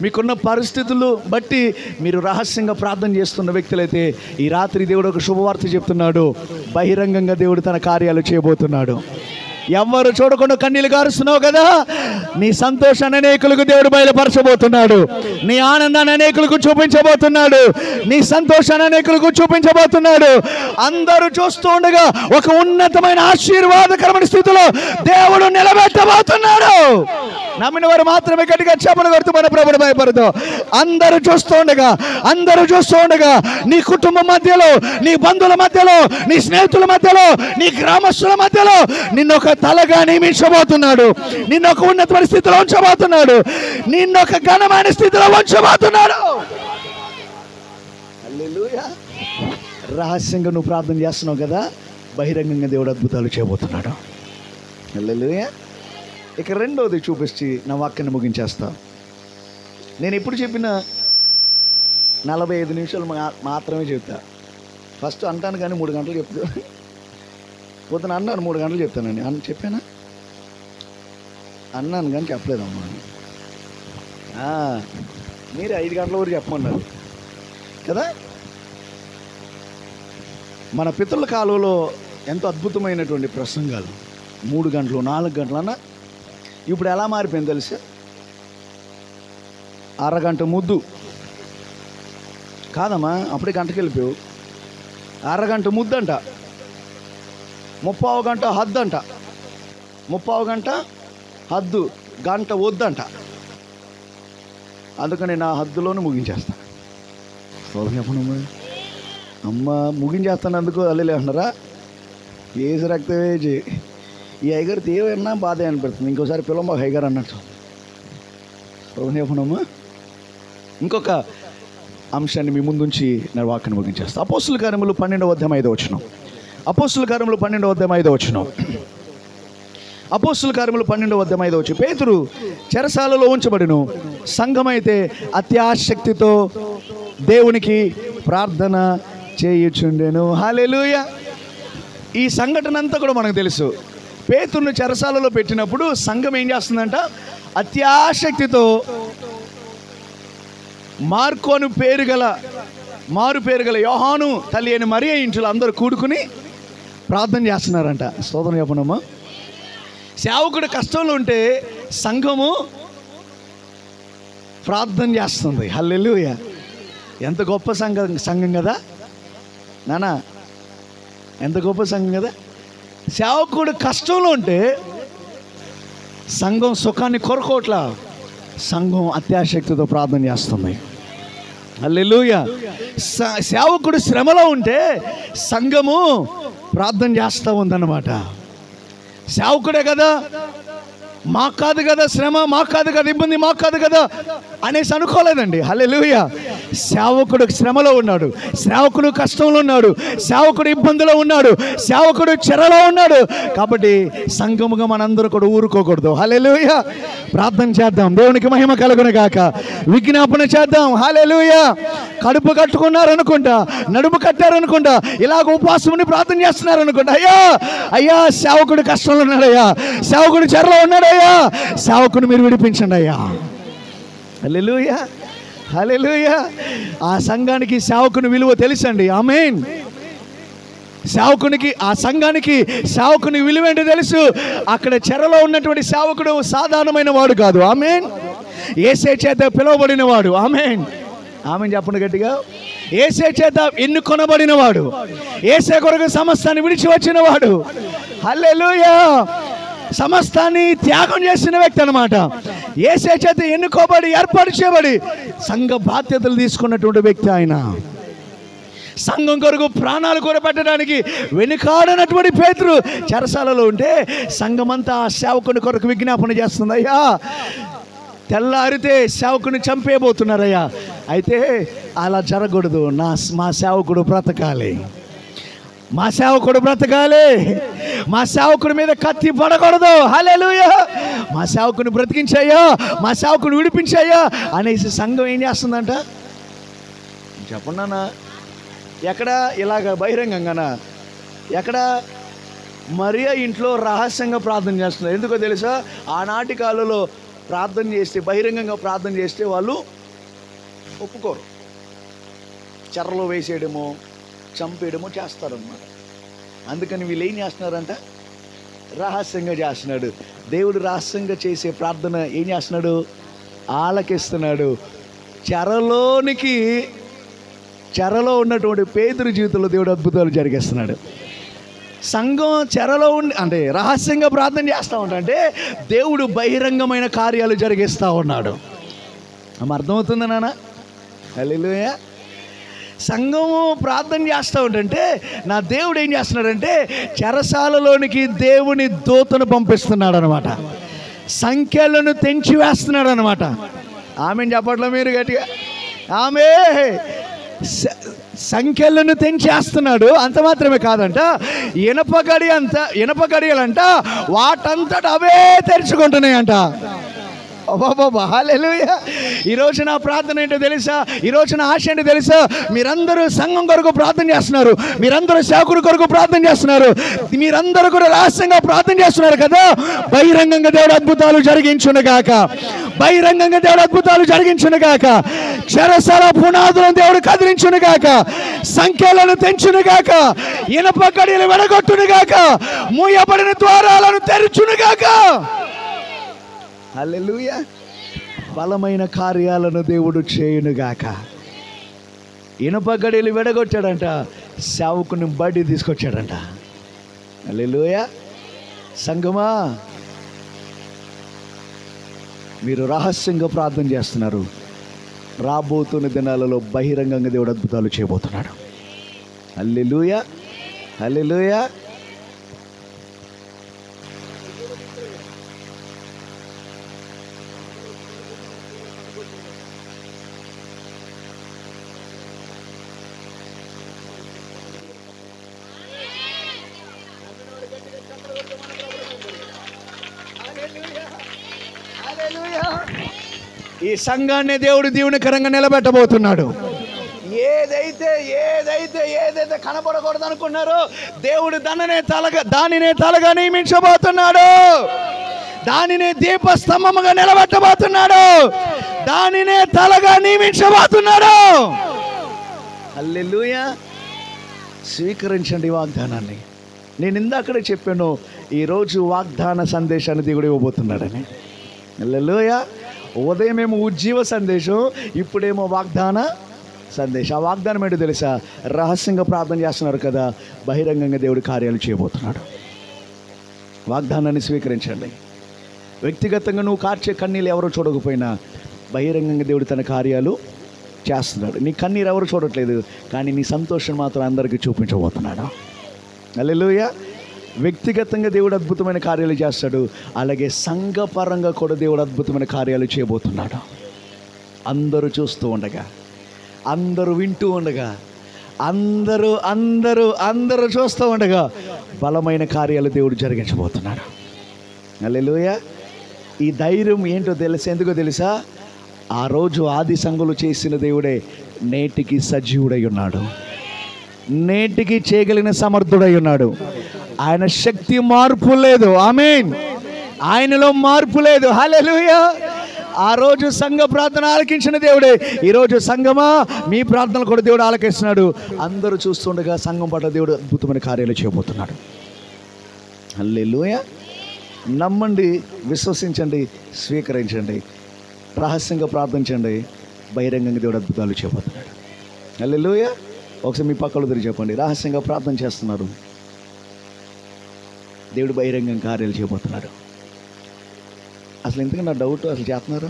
మీకున్న పరిస్థితులు బట్టి మీరు రహస్యంగా ప్రార్థన చేస్తున్న వ్యక్తులైతే ఈ రాత్రి దేవుడు ఒక శుభవార్త చెప్తున్నాడు. బహిరంగంగా దేవుడు తన కార్యాలు చేయబోతున్నాడు. ఎవ్వరు చూడకుండా కన్నీళ్ళు గారుస్తున్నావు కదా, నీ సంతోషాన్ని అనేకులకు దేవుడు బయలుపరచబోతున్నాడు. నీ ఆనందాన్ని అనేకులకు చూపించబోతున్నాడు. నీ సంతోషాన్ని అనేకులకు చూపించబోతున్నాడు. అందరూ చూస్తూ ఉండగా ఒక ఉన్నతమైన ఆశీర్వాదకరమైన స్థితిలో దేవుడు నిలబెట్టబోతున్నాడు. నమ్మిన వారు మాత్రమే గట్టిగా చప్పలు కొడుతూ మన ప్రభువుని భయపడతాం. అందరూ చూస్తూ ఉండగా నీ కుటుంబం మధ్యలో, నీ బంధువుల మధ్యలో, నీ స్నేహితుల మధ్యలో, నీ గ్రామస్తుల మధ్యలో నిన్నొక తలగా నియమించబోతున్నాడు. నిన్నొక ఉన్నతమైన స్థితిలో ఉంచబోతున్నాడు. నిన్నొక ఘనమైన స్థితిలో ఉంచబోతున్నాడు. హల్లెలూయా. రహస్యంగా నువ్వు ప్రార్థన చేస్తున్నావు కదా, బహిరంగంగా దేవుడు అద్భుతాలు చేయబోతున్నాడు. హల్లెలూయా. ఇక రెండోది చూపించి నా వాక్యాన్ని ముగించేస్తా. నేను ఎప్పుడు చెప్పినా 45 నిమిషాలు మాత్రమే చెప్తా. ఫస్ట్ అంటాను కానీ 3 గంటలు చెప్తా. పొద్దున అన్నాను 3 గంటలు చెప్తానండి. చెప్పానా? అన్నాను కానీ చెప్పలేదమ్మా. మీరు 5 గంటల వరకు చెప్పమన్నారు కదా. మన పితరుల కాలంలో ఎంతో అద్భుతమైనటువంటి ప్రసంగాలు 3 గంటలు 4 గంటలు అన్న. ఇప్పుడు ఎలా మారిపోయింది తెలుసా? అరగంట ముద్దు కాదమ్మా, అప్పుడే గంటకి వెళ్ళిపోయావు. అరగంట ముద్దు అంట, 30 గంట హద్దు అంట, 30 గంట హద్దు, గంట వద్దంట. అందుకని నా హద్దులోనే ముగించేస్తాను. చెప్పను అమ్మ, ముగించేస్తానందుకు అల్లెలే అంటున్నారా? ఏసు రక్తవేజీ ఈ ఐగారు తీవ్రన్నా బాధ అనిపిస్తుంది. ఇంకోసారి పిల్లమ్మ హైగారు అన్నట్టు. చెప్పనమ్మా. ఇంకొక అంశాన్ని మీ ముందుంచి నా వాక్యాన్ని ముగించేస్తాను. అపోస్తుల కార్యములు 12వ అధ్యాయం 5వ వచనం. అపోస్తుల కార్యములు 12వ అధ్యాయం 5వ వచనం. అపోస్తుల కార్యములు 12వ అధ్యాయం 5వ వచనం. పేతురు చెరసాలలో ఉంచబడిను. సంఘమైతే అత్యాసక్తితో దేవునికి ప్రార్థన చేయుచుండెను. హల్లెలూయా. ఈ సంఘటన అంతా కూడా మనకు తెలుసు. పేతురును చెరసాలలో పెట్టినప్పుడు సంఘం ఏం చేస్తుందంట? అత్యాసక్తితో మార్కోను మారు పేరు గల యోహాను తల్లి అయిన మరియ ఇంట్లో అందరూ కూడుకుని ప్రార్థన చేస్తున్నారంట. స్తోత్రం చెప్పనమ్మా. సేవకుడు కష్టంలో ఉంటే సంఘము ప్రార్థన చేస్తుంది. హల్లెలూయా. ఎంత గొప్ప సంఘం కదా నానా, ఎంత గొప్ప సంఘం కదా. సేవకుడు కష్టంలో ఉంటే సంఘం సుఖాన్ని కొరకోట్లా, సంఘం అత్యాశక్తితో ప్రార్థన చేస్తుంది. హల్లెలూయా. సేవకుడు శ్రమలో ఉంటే సంఘము ప్రార్థన చేస్తూ ఉందన్నమాట. సేవకుడే కదా, మాకు కాదు కదా శ్రమ, మాకు కాదు కదా ఇబ్బంది, మాకు కాదు కదా అనేసి అనుకోలేదండి. హల్లెలూయా. సేవకుడు శ్రమలో ఉన్నాడు, సేవకుడు కష్టంలో ఉన్నాడు, సేవకుడు ఇబ్బందిలో ఉన్నాడు, సేవకుడు చెరలో ఉన్నాడు. కాబట్టి సంఘముగా మనందరూ కూడా ఊరుకోకూడదు. హల్లెలూయా. ప్రార్థన చేద్దాం, దేవునికి మహిమ కలుగును గాక. విజ్ఞాపన చేద్దాం. హల్లెలూయా. కడుపు కట్టుకున్నారనుకుంటా, నడుము కట్టారనుకుంటా, ఇలాగ ఉపవాసం ఉండి ప్రార్థన చేస్తున్నారనుకుంటా, అయ్యా సేవకుడు కష్టంలో ఉన్నాడయ్యా, సేవకుడు చెరలో ఉన్నాడయ్యా, సేవకుని మీరు విడిపించండి అయ్యా. హల్లెలూయా. హల్లెలూయా. ఆ సంఘానికి సేవకుని విలువ తెలుసండి. ఆమేన్. సేవకునికి, ఆ సంఘానికి సేవకుని విలువ ఏంటో తెలుసు. అక్కడ చెరలో ఉన్నటువంటి సేవకుడు సాధారణమైన వాడు కాదు. ఆమేన్. యేసే చేత పిలువబడిన వాడు. ఆమేన్. ఆమేన్ చెప్పండి గట్టిగా. యేసే చేత ఎన్నుకొనబడిన వాడు, యేసే కొరకు సమస్తాన్ని విడిచి వచ్చిన వాడు. హల్లెలూయా. సమస్తాన్ని త్యాగం చేసిన వ్యక్తి అన్నమాట. యేసే చేత ఎన్నుకోబడి ఏర్పాటు చేయబడి సంఘ బాధ్యతలు తీసుకున్నటువంటి వ్యక్తి ఆయన. సంఘం కొరకు ప్రాణాలు కూడా పెట్టడానికి వెనుకాడనటువంటి పేతురు చెరసాలలో ఉంటే సంఘమంతా ఆ సేవకుని కొరకు విజ్ఞాపన చేస్తుంది. అయ్యా తెల్లారితే సేవకుని చంపేయబోతున్నారయ్యా, అయితే అలా జరగకూడదు, మా సేవకుడు బ్రతకాలి, మా సేవకుడు బ్రతకాలి, మా సేవకుడి మీద కత్తి పడకూడదు. హల్లెలూయా. మా సేవకుని బ్రతికించాయా, మా సేవకుని విడిపించాయా అనేసి సంఘం ఏం చేస్తుందంట చెప్పండి. ఎక్కడ ఇలాగ బహిరంగంగానా? ఎక్కడ? మరియా ఇంట్లో రహస్యంగా ప్రార్థన చేస్తున్నారు. ఎందుకో తెలుసా? ఆనాటి కాలంలో ప్రార్థన చేస్తే, బహిరంగంగా ప్రార్థన చేస్తే వాళ్ళు ఒప్పుకోరు. చెరలో వేసేయడమో చంపేయడమో చేస్తారన్నమాట. అందుకని వీళ్ళు ఏం చేస్తున్నారంట? రహస్యంగా చేస్తున్నాడు. దేవుడు రహస్యంగా చేసే ప్రార్థన ఏం చేస్తున్నాడు? ఆలకిస్తున్నాడు. చెరలో ఉన్నటువంటి పేతురు జీవితంలో దేవుడు అద్భుతాలు జరిగిస్తున్నాడు. సంఘం చెరలో ఉండి అంటే రహస్యంగా ప్రార్థన చేస్తూ ఉంటాడంటే దేవుడు బహిరంగమైన కార్యాలు జరిగిస్తూ ఉన్నాడు. అర్థమవుతుందా నాన్న? హల్లెలూయా. సంఘము ప్రార్థన చేస్తూ ఉంటే నా దేవుడు ఏం చేస్తున్నాడంటే చెరసాలలోనికి దేవుని దూతను పంపిస్తున్నాడు అనమాట. సంఖ్యలను తెంచి వేస్తున్నాడు అనమాట. ఆమెను చెప్పట్లో మీరు గట్టిగా ఆమె సంఖ్యలను తెంచేస్తున్నాడు. అంత మాత్రమే కాదంట, ఇనప గడియలంట వాటంతట అవే తెరుచుకుంటున్నాయంట. బాబా హల్లెలూయా. ఈరోజు నా ప్రార్థన ఏంటో తెలుసా? ఈరోజు నా ఆశ ఏంటో తెలుసా? మీరందరూ సంఘం కొరకు ప్రార్థన చేస్తున్నారు, మీరందరూ సేవకుడి కొరకు ప్రార్థన చేస్తున్నారు, మీరందరూ కూడా రహస్యంగా ప్రార్థన చేస్తున్నారు కదా. బహిరంగంగా దేవుడు అద్భుతాలు జరిగించునుగాక, బహిరంగంగా దేవుడు అద్భుతాలు జరిగించునుగాక. చెరసాల పునాదులను దేవుడు కదిలించునుగాక, సంఖ్యలను తెంచునుగాక, ఇనప కడియలు వెడగొట్టునుగాక, మూయబడిన ద్వారాలను తెరుచునుగాక. హల్లెలూయా. బలమైన కార్యాలను దేవుడు చేయునుగాక. ఇనుప గడియలు వెడగొట్టాడంట, సేవకుని బడి తీసుకొచ్చాడంట. హల్లెలూయా. సంగమా, మీరు రహస్యంగా ప్రార్థన చేస్తున్నారు, రాబోతున్న దినాలలో బహిరంగంగా దేవుడు అద్భుతాలు చేయబోతున్నాడు. హల్లెలూయా. హల్లెలూయా. ఈ సంఘాన్ని దేవుడు దీవెనకరంగా నిలబెట్టబోతున్నాడు. ఏ ఏదైతే కనపడకూడదు అనుకున్నారో దేవుడు దానినే తలగా నియమించబోతున్నాడు. దానినే దీపస్తంభముగా నిలబెట్టబోతున్నాడు. దానినే తలగా నియమించబోతున్నాడు. హల్లెలూయా. స్వీకరించండి వాగ్దానాన్ని. నేను ఇందాకడే చెప్పాను, ఈరోజు వాగ్దాన సందేశాన్ని దేవుడు ఇవ్వబోతున్నాడని. హల్లెలూయా. ఉదయమేమో ఉజ్జీవ సందేశం, ఇప్పుడేమో వాగ్దాన సందేశం. ఆ వాగ్దానం ఏంటో తెలుసా? రహస్యంగా ప్రార్థన చేస్తున్నారు కదా, బహిరంగంగా దేవుడు కార్యాలు చేయబోతున్నాడు. వాగ్దానాన్ని స్వీకరించండి. వ్యక్తిగతంగా నువ్వు కార్చే కన్నీళ్ళు ఎవరో చూడకపోయినా బహిరంగంగా దేవుడు తన కార్యాలు చేస్తున్నాడు. నీ కన్నీరు ఎవరు చూడట్లేదు, కానీ నీ సంతోషం మాత్రం అందరికీ చూపించబోతున్నాడు. హల్లెలూయా. వ్యక్తిగతంగా దేవుడు అద్భుతమైన కార్యాలు చేస్తాడు, అలాగే సంఘపరంగా కూడా దేవుడు అద్భుతమైన కార్యాలు చేయబోతున్నాడు. అందరూ చూస్తూ ఉండగా, అందరూ వింటూ ఉండగా, అందరూ చూస్తూ ఉండగా బలమైన కార్యాలు దేవుడు జరిగించబోతున్నాడు. హల్లెలూయా. ఈ ధైర్యం ఏంటో తెలుసా? ఎందుకో తెలుసా? ఆ రోజు ఆది సంఘులు చేసిన దేవుడే నేటికి సజీవుడై ఉన్నాడు, నేటికి చేయగలిగిన సమర్థుడై ఉన్నాడు. ఆయన శక్తి మార్పు లేదు. ఆమేన్. ఆయనలో మార్పు లేదు. హల్లెలూయా. ఆ రోజు సంఘ ప్రార్థన ఆలకించిన దేవుడే ఈరోజు సంఘమా మీ ప్రార్థనలు కూడా దేవుడు ఆలకిస్తున్నాడు. అందరూ చూస్తుండగా సంఘం పట్ల దేవుడు అద్భుతమైన కార్యాలు చేయబోతున్నాడు. హల్లెలూయా. నమ్మండి, విశ్వసించండి, స్వీకరించండి, రహస్యంగా ప్రార్థించండి, బహిరంగంగా దేవుడు అద్భుతాలు చేయబోతున్నాడు. హల్లెలూయా. ఒకసారి మీ పక్కలు తిరిగి చెప్పండి, రహస్యంగా ప్రార్థన చేస్తున్నారు, దేవుడు బహిరంగంగా కార్యాలు చేయబోతున్నాడు. అసలు ఎందుకు నా డౌట్, అసలు చేస్తున్నారు?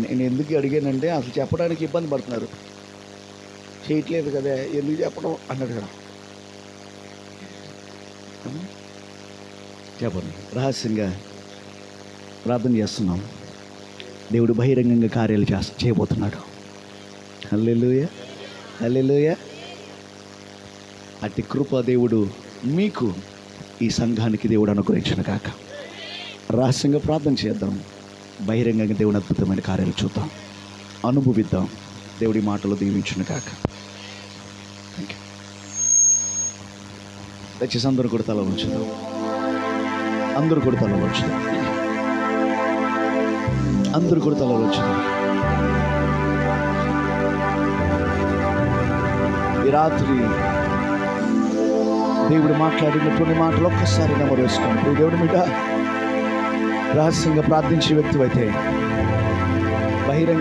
నేను ఎందుకు అడిగానంటే అసలు చెప్పడానికి ఇబ్బంది పడుతున్నారు. చేయట్లేదు కదా, ఎందుకు చెప్పడం అన్నాడు కదా. చెప్పండి. రహస్యంగా ప్రార్థన చేస్తున్నాం, దేవుడు బహిరంగంగా కార్యాలు చేయబోతున్నాడు. హల్లెలూయా. హల్లెలూయా. అతి కృప దేవుడు మీకు, ఈ సంఘానికి దేవుడు అనుగ్రహించును గాక. రహస్యంగా ప్రార్థన చేద్దాం, బహిరంగంగా దేవుని అద్భుతమైన కార్యాలు చూద్దాం, అనుభవిద్దాం. దేవుడి మాటలు దీవించును గాక. Thank you. దయచేసి అందరూ కూడా తల ఉంచుదాం. అందరూ కూడా తల ఉంచుదాం. అందరూ కూడా తల ఉంచుదాం. ఈ రాత్రి దేవుడు మాట్లాడినటువంటి మాటలు ఒక్కసారి నెమరు వేసుకోండి. దేవుడి మీద రహస్యంగా ప్రార్థించే వ్యక్తి అయితే బహిరంగ